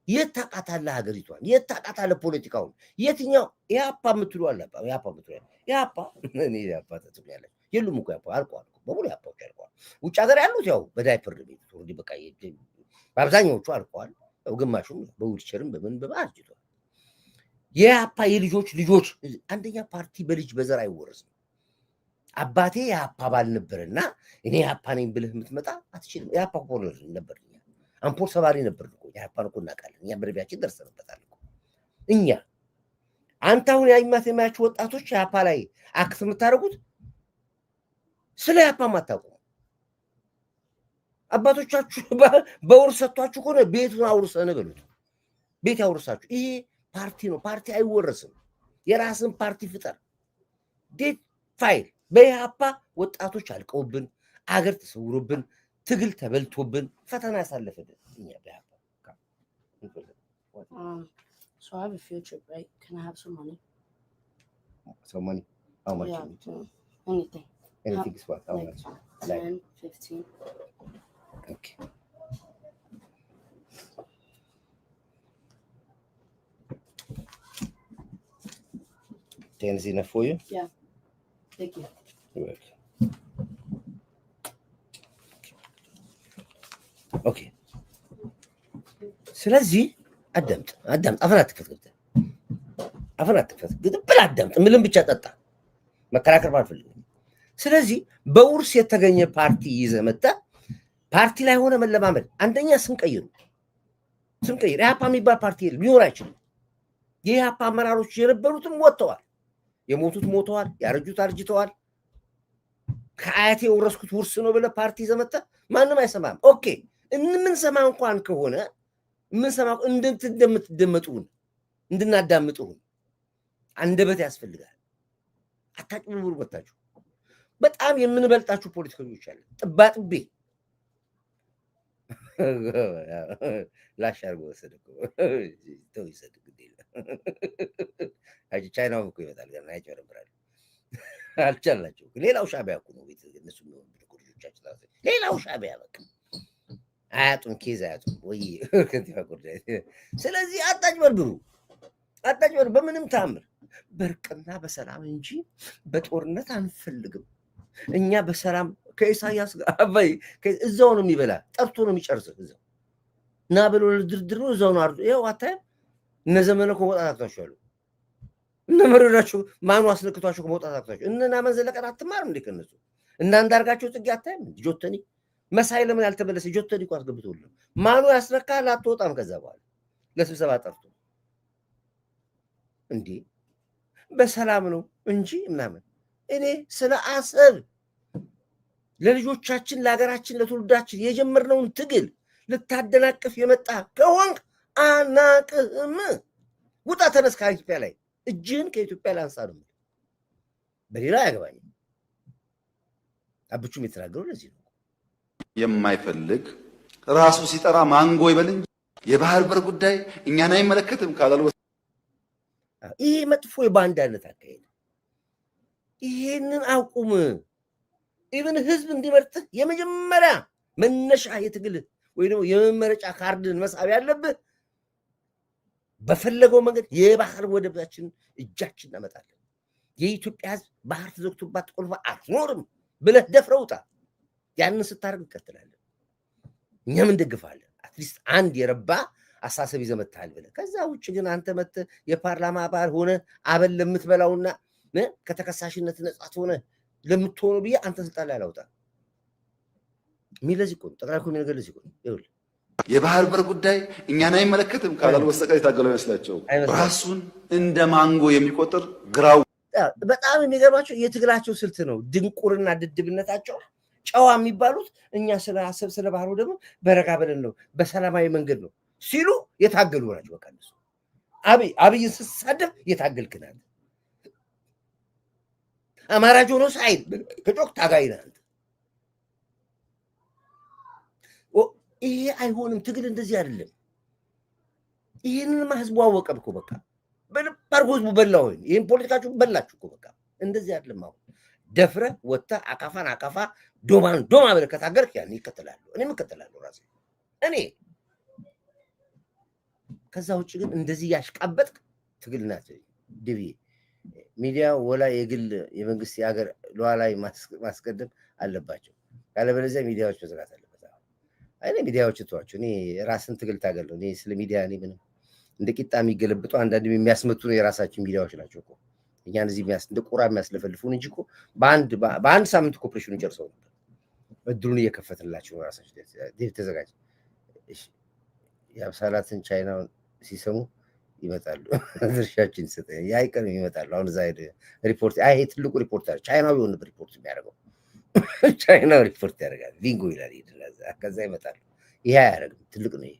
የት ታውቃታለህ ሀገሪቷን? የት ታውቃታለህ ፖለቲካውን? የትኛው ኢህአፓ የምትሉ አለ ኢህአፓ የምትሉ ኢህአፓ እኔ ኢህአፓ ትጥያለህ የሉም እኮ ኢህአፓ አልቋል በሙሉ ኢህአፓዎች አልቋል። ውጭ ሀገር ያሉት ያው በዳይፐር ቤት ወርዲ በቃ በአብዛኛዎቹ አልቋል። ግማሹም በዊልቸርም በምን በማርጅቷል። የኢህአፓ የልጆች ልጆች አንደኛ ፓርቲ በልጅ በዘር አይወረስም። አባቴ የኢህአፓ ባል ነበርና እኔ ኢህአፓ ነኝ ብለህ የምትመጣ አትችልም። ኢህአፓ ፖለር ነበር አምፖል ሰባሪ ነበር እኮ ኢህአፓን እኮ እናውቃለን። እኛ በርቢያችን ደርሰንበታል እኮ እኛ። አንተ አሁን ያይማት የማያችሁ ወጣቶች ኢህአፓ ላይ አክት የምታደርጉት ስለ ኢህአፓ ማታውቁ አባቶቻችሁ በውርስ ሰጥቷችሁ ከሆነ ቤቱን አውርሰን በሉት። ቤት ያውርሳችሁ። ይሄ ፓርቲ ነው። ፓርቲ አይወረስም። የራስን ፓርቲ ፍጠር። ዴት ፋይል በኢህአፓ ወጣቶች አልቀውብን፣ አገር ተሰውሮብን፣ ትግል ተበልቶብን ፈተና ያሳለፈልን እኛ በኢህአፓ So I have a field trip, right? Can I have some money? Some money? How much? Yeah, anything. Anything is what? How like much? 10, 15. Okay. Ten is enough for you? Thank you. You're welcome. Okay. ስለዚህ አዳምጥ አፈን አትክፈት ግድ ብላ አዳምጥ ምንም ብቻ ጠጣ መከራከር ባልፈልግም። ስለዚህ በውርስ የተገኘ ፓርቲ ይዘህ መጣ ፓርቲ ላይ ሆነ መለማመድ። አንደኛ ስም ቀይር። ኢህአፓ የሚባል ፓርቲ የለም፣ ሊኖር አይችልም። የኢህአፓ አመራሮች የነበሩትም ወጥተዋል፣ የሞቱት ሞተዋል፣ ያረጁት አርጅተዋል። ከአያቴ የወረስኩት ውርስ ነው ብለህ ፓርቲ ይዘህ መጣ ማንም አይሰማም። ኦኬ እንምንሰማ እንኳን ከሆነ ምንሰማ እንደምትደመጡን እንድናዳምጡን አንደበት ያስፈልጋል። አታጭበርብሩ። መጣችሁ በጣም የምንበልጣችሁ ፖለቲከኞች አለ። ጥባጥቤ ላሽ አድርጎ ወሰደ እኮ ተው ይሰድ ግዴ ቻይናው እኮ ይመጣል ገና ያጭበረብራል። አልቻላቸው። ሌላው ሻዕቢያ እኮ ነው ቤት እነሱ ነው ልጆቻችን ሌላው ሻዕቢያ በቃ አያጡን ኬዝ አያጡን ወይ ከንቲባ ጉዳይ። ስለዚህ አታጭበርብሩ በምንም ታምር በእርቅና በሰላም እንጂ በጦርነት አንፈልግም። እኛ በሰላም ከኢሳያስ ጋር አባይ እዛው ነው የሚበላ ጠርቶ ነው የሚጨርሰው። እዛው እና ብሎ ድርድር ነው እዛው ነው አርዶ ይኸው አታይም። እነ ዘመነ እኮ መውጣት አቅቷቸዋል። እነ መረዳቸው ማኑ አስነክቷቸው መውጣት አቅቷቸው እነ ናመን ዘለቀን አትማር እንዴ ከነሱ እና አንዳርጋቸው ጽጌ አታይም ጆተኒ መሳይ ለምን ያልተመለሰ ጆተኒ እኮ አስገብቶልህ ማኑ ያስነካል። አትወጣም ከዛ በኋላ ለስብሰባ ጠርቶ እንዴ በሰላም ነው እንጂ ምናምን። እኔ ስለ አሰብ ለልጆቻችን ለሀገራችን ለትውልዳችን የጀመርነውን ትግል ልታደናቅፍ የመጣ ከሆንክ አናቅህም። ውጣ ተነስ ከኢትዮጵያ ላይ እጅህን ከኢትዮጵያ ላይ አንሳ ነው። በሌላ አያገባኝም። አብቹም የተናገረው ለዚህ ነው። የማይፈልግ ራሱ ሲጠራ ማንጎ ይበል እንጂ የባህር በር ጉዳይ እኛን አይመለከትም ካላሉ ይሄ መጥፎ የባንዳነት አካሄድ። ይሄንን አቁም። ኢቭን ህዝብ እንዲመርጥህ የመጀመሪያ መነሻ የትግል ወይ ደግሞ የመመረጫ ካርድን መሳብ ያለብህ በፈለገው መንገድ የባህር ወደባችን እጃችን እናመጣለን። የኢትዮጵያ ህዝብ ባህር ተዘግቶባት ቆልፋ አትኖርም ብለህ ደፍረህ ውጣ። ያንን ስታደርግ እንቀጥላለን፣ እኛም እንደግፋለን። አትሊስት አንድ የረባ አሳሰብ ይዘህ መጥተሃል ብለህ። ከዛ ውጭ ግን አንተ መጥተህ የፓርላማ አባል ሆነ አበል ለምትበላውና ከተከሳሽነት ነጻ ሆነ ለምትሆነው ብዬ አንተ ስልጣን ላይ አላውጣም። የሚለዚህ እኮ ነው ጠቅላይ እኮ የሚነገር ለዚህ እኮ ነው። ይኸውልህ የባህር በር ጉዳይ እኛን አይመለከትም ካላሉ በስተቀር የታገለው ይመስላቸው ራሱን እንደ ማንጎ የሚቆጥር ግራው በጣም የሚገርማቸው የትግላቸው ስልት ነው። ድንቁርና ድድብነታቸው ጨዋ የሚባሉት እኛ ስለ አሰብ ስለ ባህሩ ደግሞ በረጋ ብለን ነው በሰላማዊ መንገድ ነው ሲሉ የታገሉ ናቸው። በቃ እነሱ አብይን ስትሳደብ የታገልክናል አማራ ጆኖ ሳይል ከጮክ ታጋይ ነህ አንተ። ይሄ አይሆንም። ትግል እንደዚህ አይደለም። ይሄንንማ ህዝቡ አወቀም እኮ በቃ በልባር ህዝቡ በላው። ይሄን ፖለቲካችሁ በላችሁ እኮ በቃ እንደዚህ አይደለም። አሁን ደፍረ ወጣ አካፋን አካፋ ዶማን ዶማ ብለህ ከታገልክ ያን ይከተላሉ። እኔም እከተላለሁ ራሴ እኔ። ከዛ ውጭ ግን እንደዚህ ያሽቃበጥክ ትግል ናት ድቢ ሚዲያ ወላ የግል የመንግስት የሀገር ሉዓላዊ ማስቀደም አለባቸው። ያለበለዚያ ሚዲያዎች መዝጋት አለበት። እኔ ሚዲያዎች ተዋቸው። እኔ ራስን ትግል ታገለው። እኔ ስለ ሚዲያ እኔ ምንም እንደ ቂጣ የሚገለብጡ አንዳንድ የሚያስመቱ ነው የራሳችን ሚዲያዎች ናቸው እኮ እኛን እዚህ እንደ ቁራ የሚያስለፈልፉን እንጂ እኮ በአንድ ሳምንት ኮርፖሬሽኑን ጨርሰው ነበር። እድሉን እየከፈትላቸው ነው ራሳቸው ተዘጋጅ። የአብሳላትን ቻይናውን ሲሰሙ ይመጣሉ። ድርሻችን ይሰጠኝ ያይቀር ይመጣሉ። አሁን እዛ ሪፖርት ይሄ ትልቁ ሪፖርተር ቻይናው የሆነ ሪፖርት የሚያደርገው ቻይናው ሪፖርት ያደርጋል። ሊንጎ ይላል ይደላዛ ከዛ ይመጣሉ። ይሄ አያደርግም። ትልቅ ነው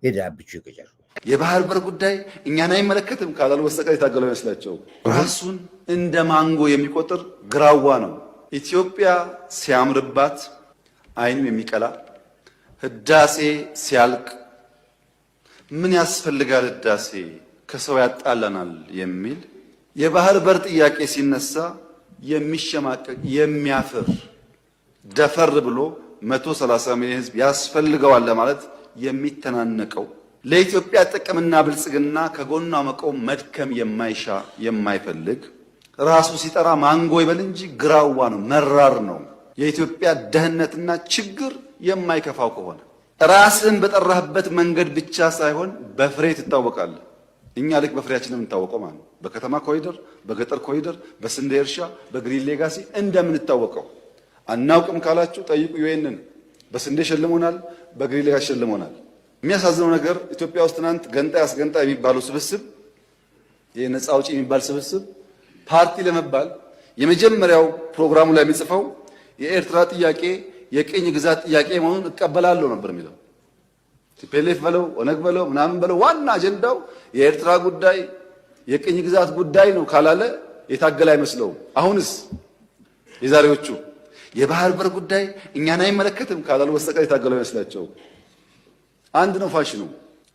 የዳብቹ ይቀጫሉ። የባህር በር ጉዳይ እኛን አይመለከትም ካላሉ በስተቀር የታገለው ይመስላቸው ራሱን እንደ ማንጎ የሚቆጥር ግራዋ ነው። ኢትዮጵያ ሲያምርባት አይንም የሚቀላ ህዳሴ ሲያልቅ ምን ያስፈልጋል ህዳሴ ከሰው ያጣላናል የሚል የባህር በር ጥያቄ ሲነሳ የሚሸማቀቅ የሚያፍር ደፈር ብሎ 130 ሚሊዮን ህዝብ ያስፈልገዋል ለማለት የሚተናነቀው ለኢትዮጵያ ጥቅምና ብልጽግና ከጎኗ መቆም መድከም የማይሻ የማይፈልግ ራሱ ሲጠራ ማንጎ ይበል እንጂ ግራዋ ነው፣ መራር ነው። የኢትዮጵያ ደህንነትና ችግር የማይከፋው ከሆነ ራስን በጠራህበት መንገድ ብቻ ሳይሆን በፍሬ ትታወቃለህ። እኛ ልክ በፍሬያችን የምንታወቀው ማለት ነው። በከተማ ኮሪደር፣ በገጠር ኮሪደር፣ በስንዴ እርሻ፣ በግሪን ሌጋሲ እንደምንታወቀው አናውቅም ካላችሁ ጠይቁ። ዩኤንን በስንዴ ሸልሞናል፣ በግሪን ሌጋሲ ሸልሞናል። የሚያሳዝነው ነገር ኢትዮጵያ ውስጥ ትናንት ገንጣይ አስገንጣይ የሚባለው ስብስብ ይሄ ነፃ አውጪ የሚባል ስብስብ ፓርቲ ለመባል የመጀመሪያው ፕሮግራሙ ላይ የሚጽፈው የኤርትራ ጥያቄ የቅኝ ግዛት ጥያቄ መሆኑን እቀበላለሁ ነበር የሚለው። ቲፒኤልኤፍ በለው ኦነግ በለው ምናምን በለው ዋና አጀንዳው የኤርትራ ጉዳይ የቅኝ ግዛት ጉዳይ ነው ካላለ የታገለ አይመስለውም። አሁንስ የዛሬዎቹ የባህር በር ጉዳይ እኛን አይመለከትም ካላሉ በስተቀር የታገለው አይመስላቸው። አንድ ነው ፋሽኑ።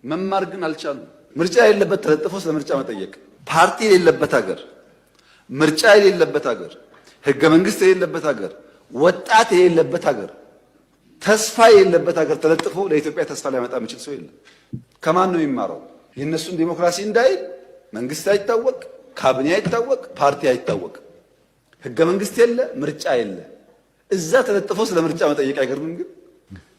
መማር ግን አልቻሉም። ምርጫ የሌለበት ተለጥፎ ስለ ምርጫ መጠየቅ፣ ፓርቲ የሌለበት ሀገር፣ ምርጫ የሌለበት ሀገር፣ ህገ መንግስት የሌለበት ሀገር፣ ወጣት የሌለበት ሀገር፣ ተስፋ የሌለበት ሀገር ተለጥፎ ለኢትዮጵያ ተስፋ ሊያመጣ የሚችል ሰው የለም። ከማን ነው የሚማረው? የእነሱን ዲሞክራሲ እንዳይል መንግስት አይታወቅ፣ ካቢኔ አይታወቅ፣ ፓርቲ አይታወቅ፣ ህገ መንግስት የለ፣ ምርጫ የለ። እዛ ተለጥፎ ስለ ምርጫ መጠየቅ አይገርምም? ግን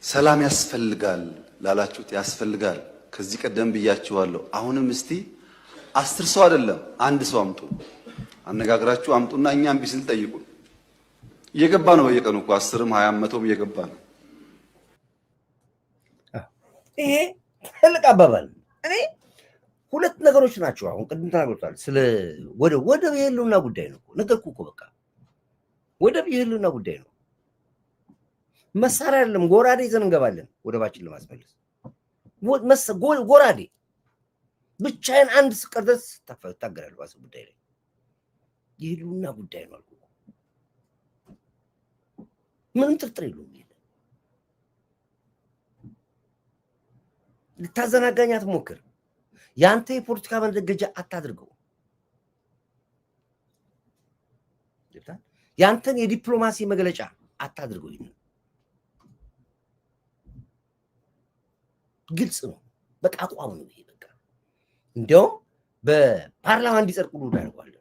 ሰላም ያስፈልጋል ላላችሁት ያስፈልጋል። ከዚህ ቀደም ብያችኋለሁ። አሁንም እስቲ 10 ሰው አይደለም 1 ሰው አምጡ፣ አነጋግራችሁ አምጡና እኛ እምቢ ስል ጠይቁ። እየገባ ነው በየቀኑ እኮ 10ም 20ም 100ም እየገባ ነው። ይሄ ትልቅ አባባል። እኔ ሁለት ነገሮች ናቸው። አሁን ቅድም ተናግሮታል። ስለ ወደብ የህልውና ጉዳይ ነው። ነገርኩህ እኮ በቃ ወደብ የህልውና ጉዳይ ነው። መሳሪያ አይደለም፣ ጎራዴ ይዘን እንገባለን ወደባችን ለማስመለስ። ጎራዴ ብቻዬን አንድ ስቀር ድረስ ታገላለሁ። በአሰብ ጉዳይ ላይ የህልውና ጉዳይ ነው አልኩህ። ምንም ጥርጥር የለውም። ልታዘናጋኝ አትሞክር። የአንተ የፖለቲካ መነገጃ አታድርገው። የአንተን የዲፕሎማሲ መግለጫ አታድርገው። ይሄን ግልጽ ነው፣ በቃ አቋም ነው ይሄ። በቃ እንዲያውም በፓርላማ እንዲጸድቁ እናደርገዋለን።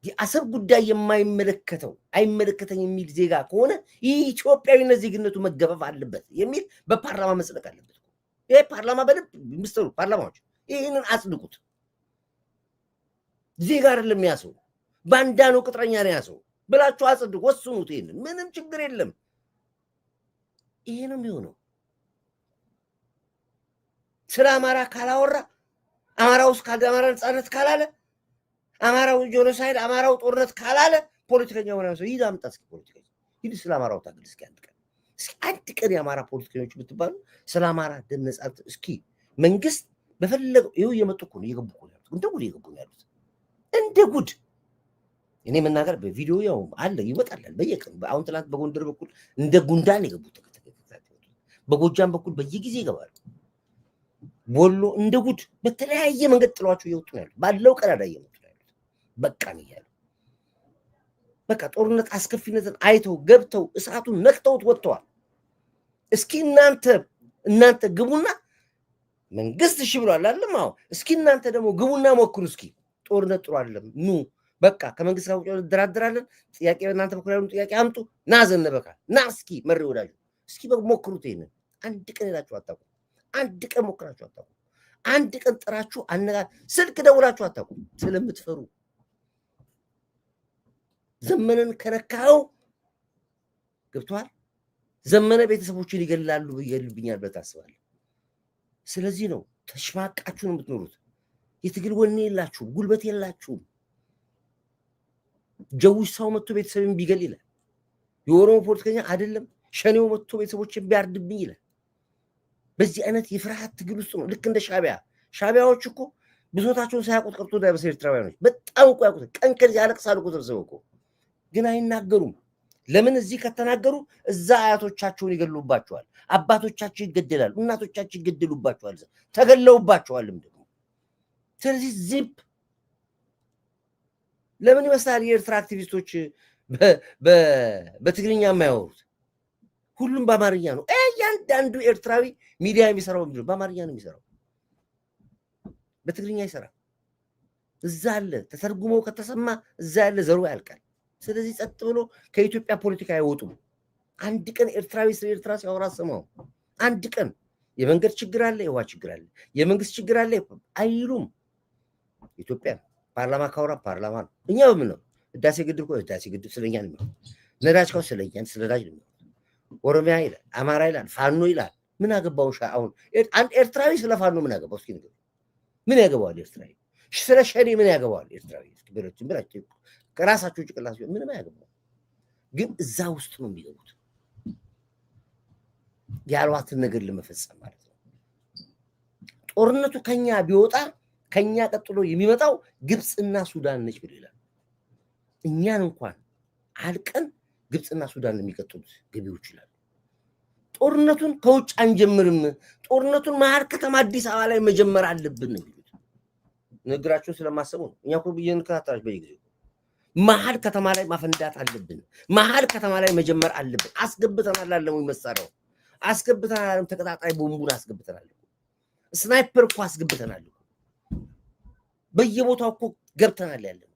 የአሰብ ጉዳይ የማይመለከተው አይመለከተኝ የሚል ዜጋ ከሆነ የኢትዮጵያዊነት ዜግነቱ መገፈፍ አለበት የሚል በፓርላማ መጽደቅ አለበት። ይሄ ፓርላማ በልብ ሚኒስትሩ ፓርላማዎች ይህንን አጽድቁት። ዜጋ አይደለም ያሰው፣ ባንዳ ነው፣ ቅጥረኛ ነው ያሰው ብላችሁ አጽድቁ፣ ወስኑት። ይሄንን ምንም ችግር የለም። ይሄ ነው የሚሆነው። ስለ አማራ ካላወራ አማራው ውስጥ አማራ ነጻነት ካላለ አማራው ጄኖሳይድ አማራው ጦርነት ካላለ ፖለቲከኛ ሆነ ሰው ሂድ አምጣ እስኪ ፖለቲከኛ ሂድ ስለ አማራው ታግል እስኪ አንድ ቀን የአማራ ፖለቲከኞች ብትባሉ ስለ አማራ ደም ነጻነት እስኪ መንግስት በፈለገው ይኸው እየመጡ እኮ ነው እየገቡ እኮ ነው ያሉት እንደ ጉድ እየገቡ ነው ያሉት እንደ ጉድ እኔ መናገር በቪዲዮ ያው አለ ይወጣል በየቀኑ አሁን ትናንት በጎንደር በኩል እንደ ጉንዳን የገቡት በጎጃም በኩል በየጊዜ ይገባሉ ወሎ እንደ ጉድ በተለያየ መንገድ ጥሏቸው እየወጡ ነው ያሉት ባለው ቀዳዳ እየመጡ ነው ያሉት በቃ ነው ያለው በቃ ጦርነት አስከፊነትን አይተው ገብተው እሳቱን ነክተውት ወጥተዋል እስኪ እናንተ ግቡና መንግስት እሺ ብሏል አይደል እስኪ እናንተ ደግሞ ግቡና ሞክሩ እስኪ ጦርነት ጥሩ አይደለም ኑ በቃ ከመንግስት ጋር እንደራደራለን ጥያቄ እናንተ በኩል ያሉን ጥያቄ አምጡ ና ዘነበካ ና እስኪ መሪ ወዳጁ እስኪ ሞክሩት ይሄንን አንድ ቀን ሄዳችሁ አታውቁ አንድ ቀን ሞክራችሁ አታውቁ አንድ ቀን ጥራችሁ ስልክ ደውላችሁ አታውቁ ስለምትፈሩ ዘመነን ከነካው ገብቷል ዘመነ ቤተሰቦችን ይገልብኛል ብለህ ታስባለህ ስለዚህ ነው ተሽማቃችሁ ነው የምትኖሩት የትግል ወኔ የላችሁም ጉልበት የላችሁም ጀውሳው መጥቶ ቤተሰብን ቢገል ይላል የኦሮሞ ፖለቲከኛ አይደለም ሸኔው መጥቶ ቤተሰቦችን ቢያርድብኝ ይላል በዚህ አይነት የፍርሃት ትግል ውስጥ ነው ልክ እንደ ሻቢያዎች እኮ ብዙታቸውን ሳያውቁት ቀርቶ ዳይበስ ኤርትራውያኖች በጣም እኮ ያውቁት ቀን ከዚህ ያለቅሳሉ እኮ ተሰበው እኮ ግን አይናገሩም ለምን እዚህ ከተናገሩ እዛ አያቶቻቸውን ይገሉባቸዋል አባቶቻቸው ይገደላሉ እናቶቻቸው ይገደሉባቸዋል ተገለውባቸዋልም ደግሞ ስለዚህ ዚፕ ለምን ይመስላል የኤርትራ አክቲቪስቶች በትግርኛ የማያወሩት ሁሉም በአማርኛ ነው እያንዳንዱ ኤርትራዊ ሚዲያ የሚሰራው በአማርኛ ነው የሚሰራው በትግርኛ ይሰራ እዛ አለ ተተርጉሞ ከተሰማ እዛ ያለ ዘሩ ያልቃል ስለዚህ ጸጥ ብሎ ከኢትዮጵያ ፖለቲካ አይወጡም አንድ ቀን ኤርትራዊ ስለ ኤርትራ ሲያወራ ሰማው አንድ ቀን የመንገድ ችግር አለ የውሃ ችግር አለ የመንግስት ችግር አለ አይሉም ኢትዮጵያ ፓርላማ ካወራ ፓርላማ ነው እኛ በምን ነው ህዳሴ ግድብ ህዳሴ ግድብ ስለኛ ነው ነዳጅ ካው ስለኛ ስለዳጅ ነው ኦሮሚያ ይላል አማራ ይላል ፋኖ ይላል ምን አገባው አሁን አንድ ኤርትራዊ ስለ ፋኖ ምን አገባው እስኪ ንገሩ ምን ያገባዋል ኤርትራዊ ስለ ሸኔ ምን ያገባዋል ኤርትራዊ እስኪ ብለችን ብላችሁ ከራሳችሁ ጭቅላት ምንም አያገባው ግን እዛ ውስጥ ነው የሚገቡት ያሏትን ነገር ለመፈጸም ማለት ነው ጦርነቱ ከኛ ቢወጣ ከኛ ቀጥሎ የሚመጣው ግብጽና ሱዳን ነች ብለላል እኛን እንኳን አልቀን ግብጽና ሱዳን የሚቀጥሉት ገቢው ይችላል ጦርነቱን ከውጭ አንጀምርም ጦርነቱን መሀል ከተማ አዲስ አበባ ላይ መጀመር አለብን ነው የሚሉት ንግራቸው ስለማሰቡ ነው እኛ እኮ በየንከታታች በየጊዜው መሀል ከተማ ላይ ማፈንዳት አለብን መሀል ከተማ ላይ መጀመር አለብን አስገብተናል አለሙ መሳሪያው አስገብተናል ተቀጣጣይ ቦምቡን አስገብተናል ስናይፐር እኮ አስገብተናል በየቦታው እኮ ገብተናል ያለው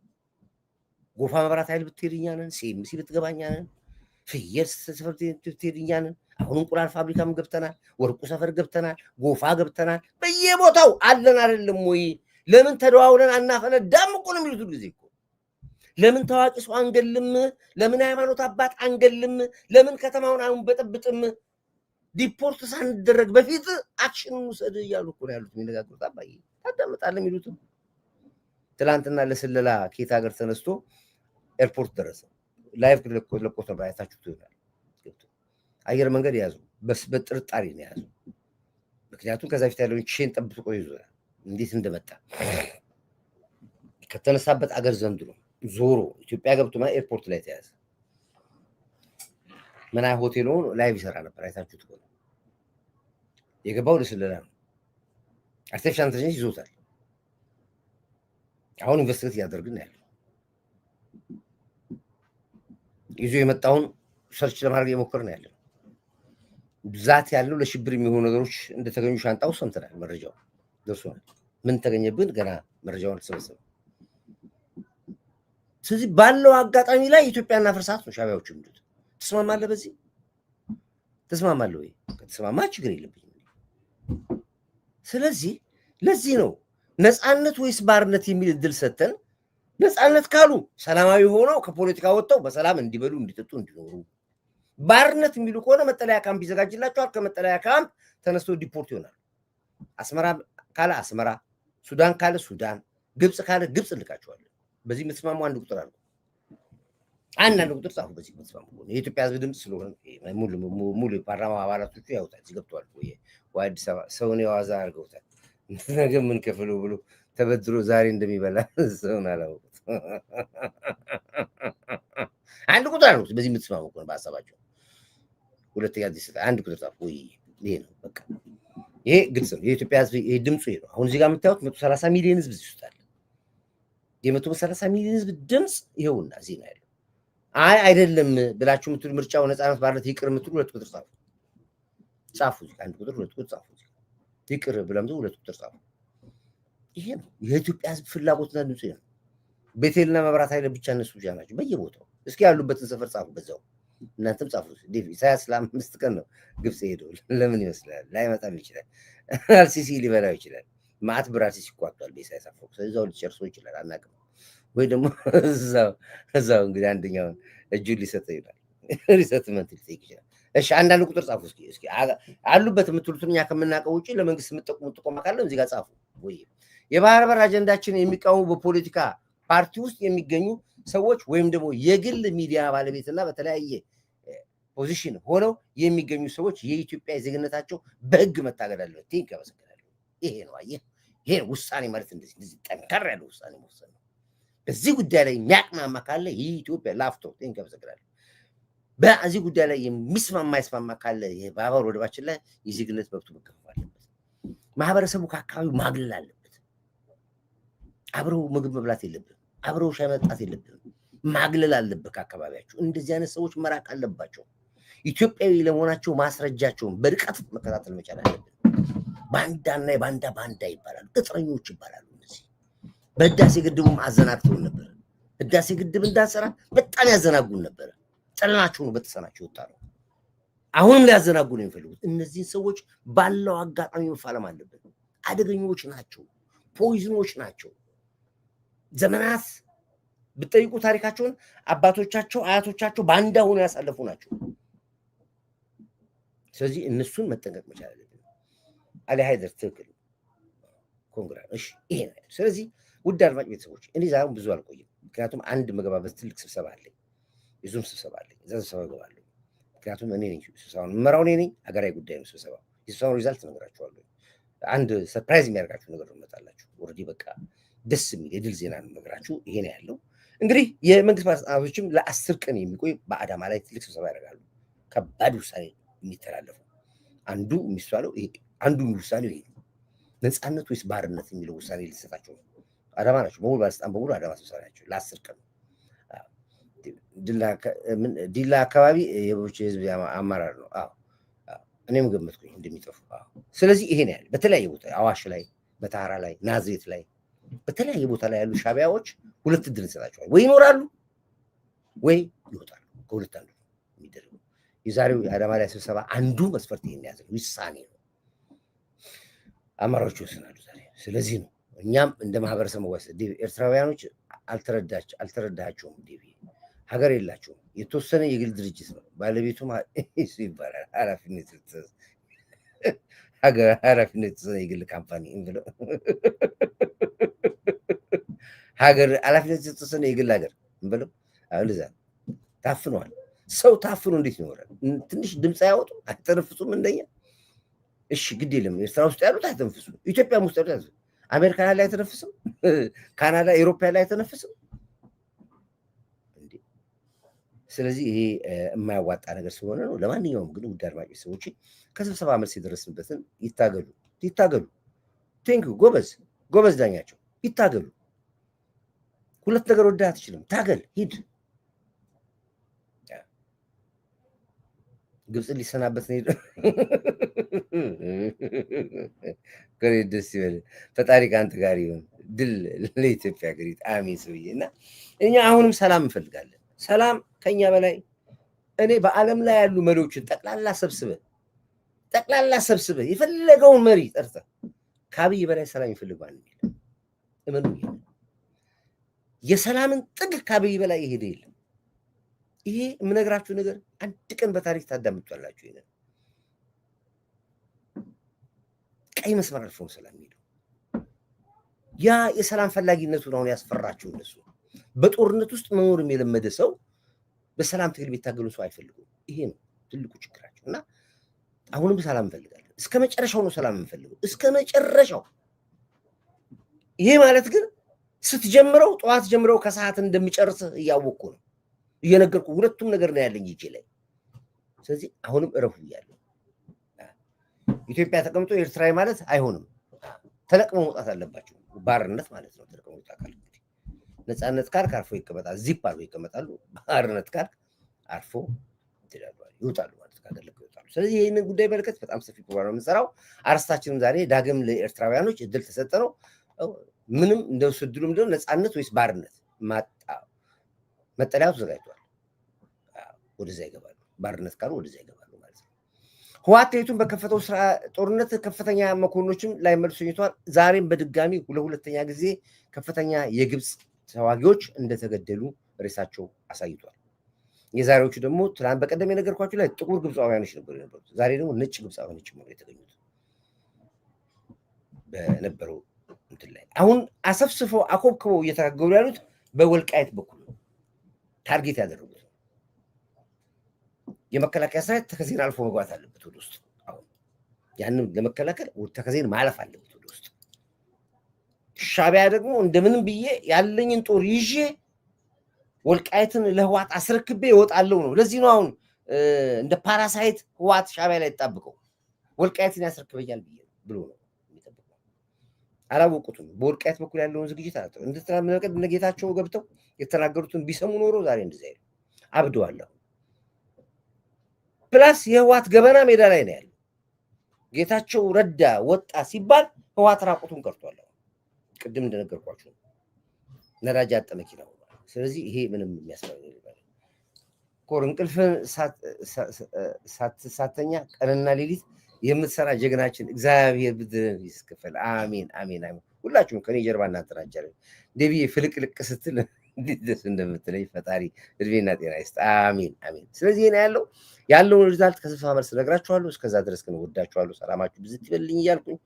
ጎፋ መብራት ኃይል ብትሄድኛ ነን ሲኤምሲ ብትገባኛ ነን ፍየል ሰፈር ብትሄድኛ ነን አሁን እንቁላል ፋብሪካም ገብተናል ወርቁ ሰፈር ገብተናል ጎፋ ገብተናል በየቦታው አለን አይደለም ወይ ለምን ተደዋውለን አናፈነዳም እኮ ነው የሚሉት ጊዜ እኮ ለምን ታዋቂ ሰው አንገልም ለምን ሃይማኖት አባት አንገልም ለምን ከተማውን አንበጠብጥም ዲፖርት ሳንደረግ በፊት አክሽን ውሰድ እያሉ እኮ ነው ያሉት የሚነጋገሩት አባዬ ታዳምጣለህ የሚሉት ትላንትና ለስለላ ኬት ሀገር ተነስቶ ኤርፖርት ደረሰ ላይቭ ለቆተ ባያታችሁ ይሆናል አየር መንገድ ያዙ በጥርጣሬ ነው ያዙ ምክንያቱም ከዛ ፊት ያለውን ቼን ጠብቆ ይዟል እንዴት እንደመጣ ከተነሳበት አገር ዘንድሮ ዞሮ ኢትዮጵያ ገብቶ ኤርፖርት ላይ ተያዘ መና ሆቴሉ ላይቭ ይሰራ ነበር አይታችሁት ከሆነ የገባው ለስለላ ነው አርቲፊሻል ኢንተለጀንስ ይዞታል አሁን ኢንቨስቲጌት ያደርግና ያለው ይዞ የመጣውን ሰርች ለማድረግ የሞከረ ነው ያለው ብዛት ያለው ለሽብር የሚሆኑ ነገሮች እንደተገኙ ሻንጣው ሰምተናል መረጃው ደርሶናል ምን ተገኘብን ገና መረጃውን ተሰበሰበ ስለዚህ ባለው አጋጣሚ ላይ ኢትዮጵያና ፍርሳት ነው ሻቢያዎች የሚሉት ተስማማለህ በዚህ ተስማማለህ ወይ ከተስማማ ችግር የለብኝም ስለዚህ ለዚህ ነው ነፃነት ወይስ ባርነት የሚል እድል ሰተን ነፃነት ካሉ ሰላማዊ ሆነው ከፖለቲካ ወጥተው በሰላም እንዲበሉ እንዲጠጡ እንዲኖሩ ባርነት የሚሉ ከሆነ መጠለያ ካምፕ ይዘጋጅላቸዋል ከመጠለያ ካምፕ ተነስቶ ዲፖርት ይሆናል አስመራ ካለ አስመራ፣ ሱዳን ካለ ሱዳን፣ ግብፅ ካለ ግብፅ ልካቸዋለን። በዚህ የምትስማሙ አንድ ቁጥር አለ። አንድ ቁጥር ጻፉ። በዚህ የምትስማሙ የኢትዮጵያ ህዝብ ድምፅ ስለሆነ ሙሉ የፓርላማ አባላቶቹ ያውታል። እዚህ ገብተዋል። ወይ አዲስ አበባ ሰውን የዋዛ አድርገውታል። ነገ ምን ከፍለው ብሎ ተበድሮ ዛሬ እንደሚበላ ሰውን አላወቁት። አንድ ቁጥር አለ። በዚህ የምትስማሙ ከሆነ በሀሳባቸው ሁለተኛ አንድ ቁጥር ጻፉ። ይሄ ነው በቃ። ይሄ ግልጽ ነው። የኢትዮጵያ ህዝብ ይሄ ድምፁ ይሄ ነው። አሁን እዚህ ጋር የምታዩት 130 ሚሊዮን ህዝብ እዚህ ውስጥ አለ። የ130 ሚሊዮን ህዝብ ድምፅ ይኸውና እዚህ ነው ያለው። አይ አይደለም ብላችሁ የምትሉ ምርጫው ነፃነት ባለት ይቅር የምትሉ ሁለት ቁጥር ጻፉ። አንድ ቁጥር ሁለት ቁጥር ጻፉ። ይቅር ብለም ሁለት ቁጥር ጻፉ። ይሄ ነው የኢትዮጵያ ህዝብ ፍላጎትና ድምፅ ነው። ቤቴልና መብራት ኃይል ብቻ እነሱ ብቻ ናቸው በየቦታው። እስኪ ያሉበትን ሰፈር ጻፉ በዛው። እናንተም ጻፉ። ኢሳያስ ለ5 ቀን ነው ግብፅ ሄደው። ለምን ይመስላል? ላይመጣም ይችላል። አልሲሲ ሊበላው ይችላል። ማዕት ብር አልሲሲ ይቋጧል በኢሳያስ አፈወርቅ። እዛው ሊጨርሶ ይችላል። አናውቅም። ወይ ደግሞ እዛው እንግዲህ አንደኛውን እጁን ሊሰጠው ይላል። ሪሰትመንት ሊጠይቅ ይችላል። እሺ አንዳንድ ቁጥር ጻፉ። እስኪ አሉበት የምትሉትን እኛ ከምናውቀው ውጭ ለመንግስት የምትጠቁሙ ጥቆማ ካለ እዚህ ጋር ጻፉ። ወይ የባህር በር አጀንዳችንን የሚቃወሙ በፖለቲካ ፓርቲ ውስጥ የሚገኙ ሰዎች ወይም ደግሞ የግል ሚዲያ ባለቤትና በተለያየ ፖዚሽን ሆነው የሚገኙ ሰዎች የኢትዮጵያ ዜግነታቸው በህግ መታገድ አለበት። ቲንክ ያመሰግናለሁ። ይሄ ነው አየህ፣ ይሄ ውሳኔ ማለት እንደዚህ ጠንከር ያለ ውሳኔ መወሰን ነው። በዚህ ጉዳይ ላይ የሚያቅማማ ካለ የኢትዮጵያ ላፍቶ ቲንክ ያመሰግናለሁ። በዚህ ጉዳይ ላይ የማይስማማ ካለ የባህር ወደባችን ላይ የዜግነት መብቱ መከፈል አለበት። ማህበረሰቡ ከአካባቢው ማግለል አለበት። አብረው ምግብ መብላት የለብንም። አብረው ሻይ መጠጣት የለብንም። ማግለል አለበት ከአካባቢያቸው። እንደዚህ አይነት ሰዎች መራቅ አለባቸው። ኢትዮጵያዊ ለመሆናቸው ማስረጃቸውን በርቀት መከታተል መቻል አለብን። ባንዳና የባንዳ ባንዳ ይባላሉ፣ ቅጥረኞች ይባላሉ። እነዚህ በህዳሴ ግድቡም አዘናግተውን ነበር። ህዳሴ ግድብ እንዳንሰራ በጣም ያዘናጉን ነበረ። ጨለናቸው ነው በተሰናቸው ወጣ ነው። አሁንም ሊያዘናጉ ነው የሚፈልጉት። እነዚህን ሰዎች ባለው አጋጣሚ መፋለም አለብን። አደገኞች ናቸው፣ ፖይዝኖች ናቸው። ዘመናት ብትጠይቁ ታሪካቸውን አባቶቻቸው አያቶቻቸው ባንዳ ሆነው ያሳለፉ ናቸው። ስለዚህ እነሱን መጠንቀቅ መቻል አለብን። አሊ ሃይደር ትክክል ኮንግራ። እሺ ይሄ ነው። ስለዚህ ውድ አድማጭ ቤተሰቦች እኔ ዛሬም ብዙ አልቆይም፣ ምክንያቱም አንድ መገባበት ትልቅ ስብሰባ አለኝ፣ የዙም ስብሰባ አለኝ። እዛ ስብሰባ እገባለሁ። ምክንያቱም እኔ ነኝ ስብሰባውን የምመራው፣ እኔ ነኝ። ሀገራዊ ጉዳይ ነው ስብሰባው። የስብሰባውን ሪዛልት እነግራችኋለሁ። አንድ ሰርፕራይዝ የሚያደርጋችሁ ነገር ትመጣላችሁ። ኦልሬዲ በቃ ደስ የሚል የድል ዜና ነው የምነግራችሁ። ይሄ ነው ያለው። እንግዲህ የመንግስት ባለስልጣናቶችም ለ10 ቀን የሚቆይ በአዳማ ላይ ትልቅ ስብሰባ ያደርጋሉ። ከባድ ውሳኔ የሚተላለፉ አንዱ የሚሳለው ይሄ አንዱ የሚውሳኔው ይሄ ነፃነት ወይስ ባርነት የሚለው ውሳኔ ሊሰጣቸው ነው። አዳማ ናቸው በሙሉ ባለስልጣን በሙሉ አዳማ ስብሰባ ናቸው ለ10 ቀን። ዲላ አካባቢ የህዝብ አመራር ነው። እኔም ገመትኩኝ እንደሚጠፉ። ስለዚህ ይሄ ነው ያለ። በተለያየ ቦታ አዋሽ ላይ፣ በታራ ላይ፣ ናዝሬት ላይ፣ በተለያየ ቦታ ላይ ያሉ ሻቢያዎች ሁለት እድል እንሰጣቸዋል። ወይ ይኖራሉ ወይ ይወጣሉ። ከሁለት አንዱ የሚደረገው የዛሬው የአዳማ ላይ ስብሰባ አንዱ መስፈርት ይሄን ያዘ ውሳኔ ነው። አመራሮች ይወስናሉ ዛሬ። ስለዚህ ነው እኛም እንደ ማህበረሰብ መወሰድ ኤርትራውያኖች አልተረዳቸውም። ዴቪ ሀገር የላቸውም። የተወሰነ የግል ድርጅት ነው። ባለቤቱም ይባላል ኃላፊነት የተወሰነ የግል ካምፓኒ ብለው ሀገር ኃላፊነት የተወሰነ የግል ሀገር ብለው ልዛ ታፍነዋል። ሰው ታፍኖ እንዴት ይኖራል? ትንሽ ድምፅ አያወጡም? አይተነፍሱም? እንደኛ እሺ ግድ የለም። ኤርትራ ውስጥ ያሉት አይተነፍሱም። ኢትዮጵያም ውስጥ ያሉት አሜሪካ ላይ አይተነፍስም። ካናዳ፣ ኤሮፓ ላይ አይተነፍስም። ስለዚህ ይሄ የማያዋጣ ነገር ስለሆነ ነው። ለማንኛውም ግን ውድ አድማጭ ሰዎች ከስብሰባ መልስ የደረስንበትን ይታገሉ። ቴንክ ጎበዝ ዳኛቸው ይታገሉ። ሁለት ነገር ወደ አትችልም። ታገል፣ ሂድ። ግብፅ ሊሰናበት ነው። ደስ ይበል። ፈጣሪ ከአንተ ጋር ይሁን። ድል ለኢትዮጵያ ሀገሪት። አሜን። ሰውዬ እና እኛ አሁንም ሰላም እንፈልጋለን። ሰላም ከኛ በላይ እኔ በዓለም ላይ ያሉ መሪዎችን ጠቅላላ ሰብስበህ የፈለገውን መሪ ጠርተህ ከአብይ በላይ ሰላም ይፈልጋል። እመኑ። የሰላምን ጥግ ከአብይ በላይ ይሄድ የለም። ይሄ የምነግራችሁ ነገር አንድ ቀን በታሪክ ታዳምጧላችሁ። ቀይ መስመር አልፎ ነው ሰላም የሚሄደው። ያ የሰላም ፈላጊነቱን አሁን ያስፈራቸው እነሱ። በጦርነት ውስጥ መኖርም የለመደ ሰው በሰላም ትግል ቢታገሉ ሰው አይፈልጉም። ይሄ ነው ትልቁ ችግራቸው። እና አሁንም ሰላም እንፈልጋለን። እስከ መጨረሻው ነው ሰላም እንፈልገው፣ እስከ መጨረሻው። ይሄ ማለት ግን ስትጀምረው ጠዋት ጀምረው ከሰዓት እንደሚጨርስ እያወቅኩ ነው እየነገርኩ። ሁለቱም ነገር ነው ያለኝ እጄ ላይ። ስለዚህ አሁንም እረፉ እያለሁ ኢትዮጵያ ተቀምጦ ኤርትራዊ ማለት አይሆንም። ተለቅመው መውጣት አለባቸው። ባርነት ማለት ነው። ተለቅመው መውጣት አለ። ነፃነት ካልክ አርፎ ይቀመጣል፣ ዚፕ አርፎ ይቀመጣሉ። ባርነት ካልክ አርፎ ይወጣሉ ማለት ካገለቁ ይወጣሉ። ስለዚህ ይህንን ጉዳይ መልከት በጣም ሰፊ ፕሮግራም ነው የምንሰራው። አርስታችንም ዛሬ ዳግም ለኤርትራውያኖች እድል ተሰጠ ነው። ምንም እንደሱ እድሉ ምንድነው? ነፃነት ወይስ ባርነት? መጠለያው ተዘጋጅቷል። ወደዛ ይገባሉ። ባርነት ካሉ ወደዛ ይገባሉ ማለት ነው። ህወሓት ሌሊቱን በከፈተው ጦርነት ከፍተኛ መኮንኖችም ላይ መልሶ ሸኝቷል። ዛሬም በድጋሚ ለሁለተኛ ጊዜ ከፍተኛ የግብፅ ተዋጊዎች እንደተገደሉ ሬሳቸው አሳይቷል። የዛሬዎቹ ደግሞ ትናንት በቀደም የነገርኳችሁ ላይ ጥቁር ግብፃውያኖች ነበሩ የነበሩት። ዛሬ ደግሞ ነጭ ግብፃውያኖች ነው የተገኙት በነበረው እንትን ላይ። አሁን አሰፍስፈው አኮብክበው እየተናገሩ ያሉት በወልቃይት በኩል ነው ታርጌት ያደረጉት። የመከላከያ ሰራዊት ተከዜን አልፎ መግባት አለበት ወደ ውስጥ። አሁን ያንን ለመከላከል ተከዜን ማለፍ አለበት ወደ ውስጥ። ሻዕቢያ ደግሞ እንደምንም ብዬ ያለኝን ጦር ይዤ ወልቃይትን ለህወሓት አስረክቤ እወጣለሁ ነው። ለዚህ ነው አሁን እንደ ፓራሳይት ህወሓት ሻዕቢያ ላይ ተጣብቀው ወልቃይትን ያስረክበኛል ብሎ ነው የሚጠብቀው። አላወቁትም። በወልቃይት በኩል ያለውን ዝግጅት አላጠው እንደ ጌታቸው ገብተው የተናገሩትን ቢሰሙ ኖሮ ዛሬ እንደዚህ አይሉ አብደዋል። ፕላስ የህወሓት ገበና ሜዳ ላይ ነው ያለው። ጌታቸው ረዳ ወጣ ሲባል ህወሓት ራቁቱን ቀርቷል። ቅድም እንደነገርኳችሁ ነዳጅ ያጠ መኪና ሆኗል። ስለዚህ ይሄ ምንም የሚያስፈልግ ነገር ኮር እንቅልፍን ሳተኛ ቀንና ሌሊት የምትሰራ ጀግናችን እግዚአብሔር ብድርን ይስከፈል። አሜን አሜን አሜን። ሁላችሁም ከኔ ጀርባ እናንተ ናችሁ። ደብዬ ፍልቅልቅ ስትል እንዴት ደስ እንደምትለኝ ፈጣሪ እድሜና ጤና ይስጥ። አሜን አሜን። ስለዚህ ይሄን ያለውን ሪዛልት ከስብሰባ መልስ እነግራችኋለሁ። እስከዛ ድረስ ግን ወዳችኋለሁ። ሰላማችሁ ብዝት ይበልኝ እያልኩኝ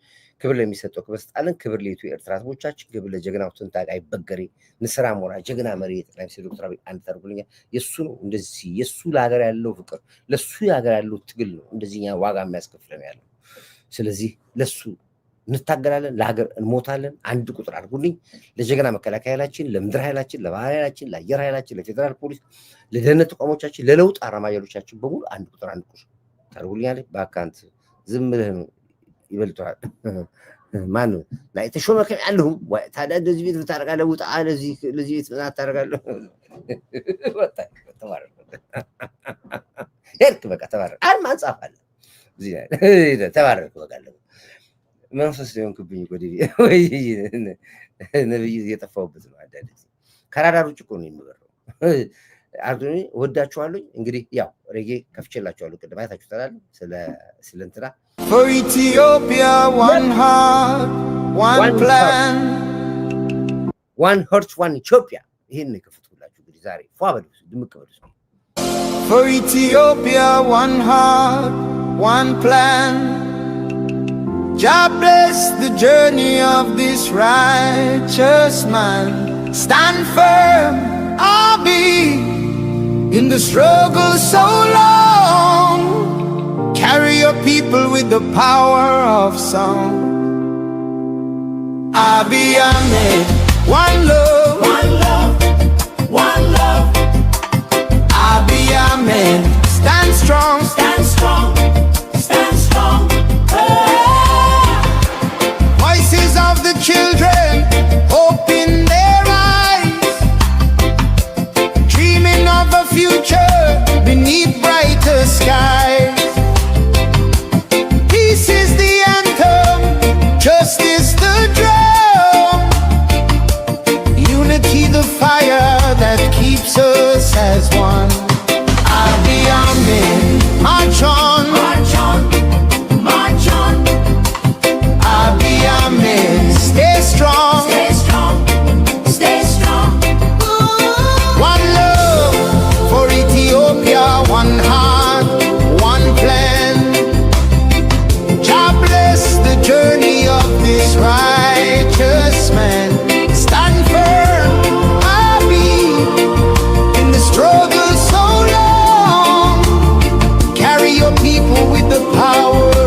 ክብር ለሚሰጠው ክብር ስጣለን። ክብር ለኢትዮ ኤርትራ ህዝቦቻችን፣ ክብር ለጀግናው ትንታቃይ በገሬ ንስራ ሞራ ጀግና መሪ ጠቅላይ ሚኒስትር ዶክተር አብይ አንድ ታርጉልኛ። የሱ ነው እንደዚህ የሱ ለሀገር ያለው ፍቅር ለሱ የሀገር ያለው ትግል ነው እንደዚህኛ ዋጋ የሚያስከፍለን ያለው። ስለዚህ ለሱ እንታገላለን፣ ለሀገር እንሞታለን። አንድ ቁጥር አድርጉልኝ። ለጀግና መከላከያ ኃይላችን፣ ለምድር ኃይላችን፣ ለባህር ኃይላችን፣ ለአየር ኃይላችን፣ ለፌዴራል ፖሊስ፣ ለደህንነት ተቋሞቻችን፣ ለለውጥ አራማጆቻችን በሙሉ አንድ ቁጥር ታደርጉልኛለች። በአካንት ዝም ብለህ ነው ይበልጠዋል። ማን ነው ናይ ተሾመ ከያለሁ ታዲያ እንደዚህ ቤት ታደርጋለህ? ውጣ ለዚህ ቤት ምን ታደርጋለህ? ወጣ ተባረክ ሄድክ በቃ ተባረክ። ማን ጻፋለህ እዚህ ላይ ተባረክ በቃ መንፈስ ሊሆንክብኝ ጎዴ ወይ ነብይ እየጠፋሁበት ነው። አዳደ ከራዳር ውጭ እኮ ነው የሚበረው። አርዱኒ ወዳችኋለሁ። እንግዲህ ያው ሬጌ ከፍቼላችኋለሁ። ቅድም አይታችሁታል ስለ እንትና For Ethiopia, one heart, one plan. One heart, one Ethiopia. ይሄን ከፍቱላችሁ እንግዲህ ዛሬ ፏበሉ ድምቅ በሉ። For Ethiopia, one heart, one plan. God bless the journey of this righteous man. Stand firm, I'll be in the struggle so long. Carry your people with the power of song. Amen. One love, one love, one love. Amen. Stand strong, stand strong, stand strong. Voices of the children, hope in their eyes, dreaming of a future beneath brighter skies. Peace is the anthem, justice the drum, unity the fire that keeps us as one. Amen. March on. the power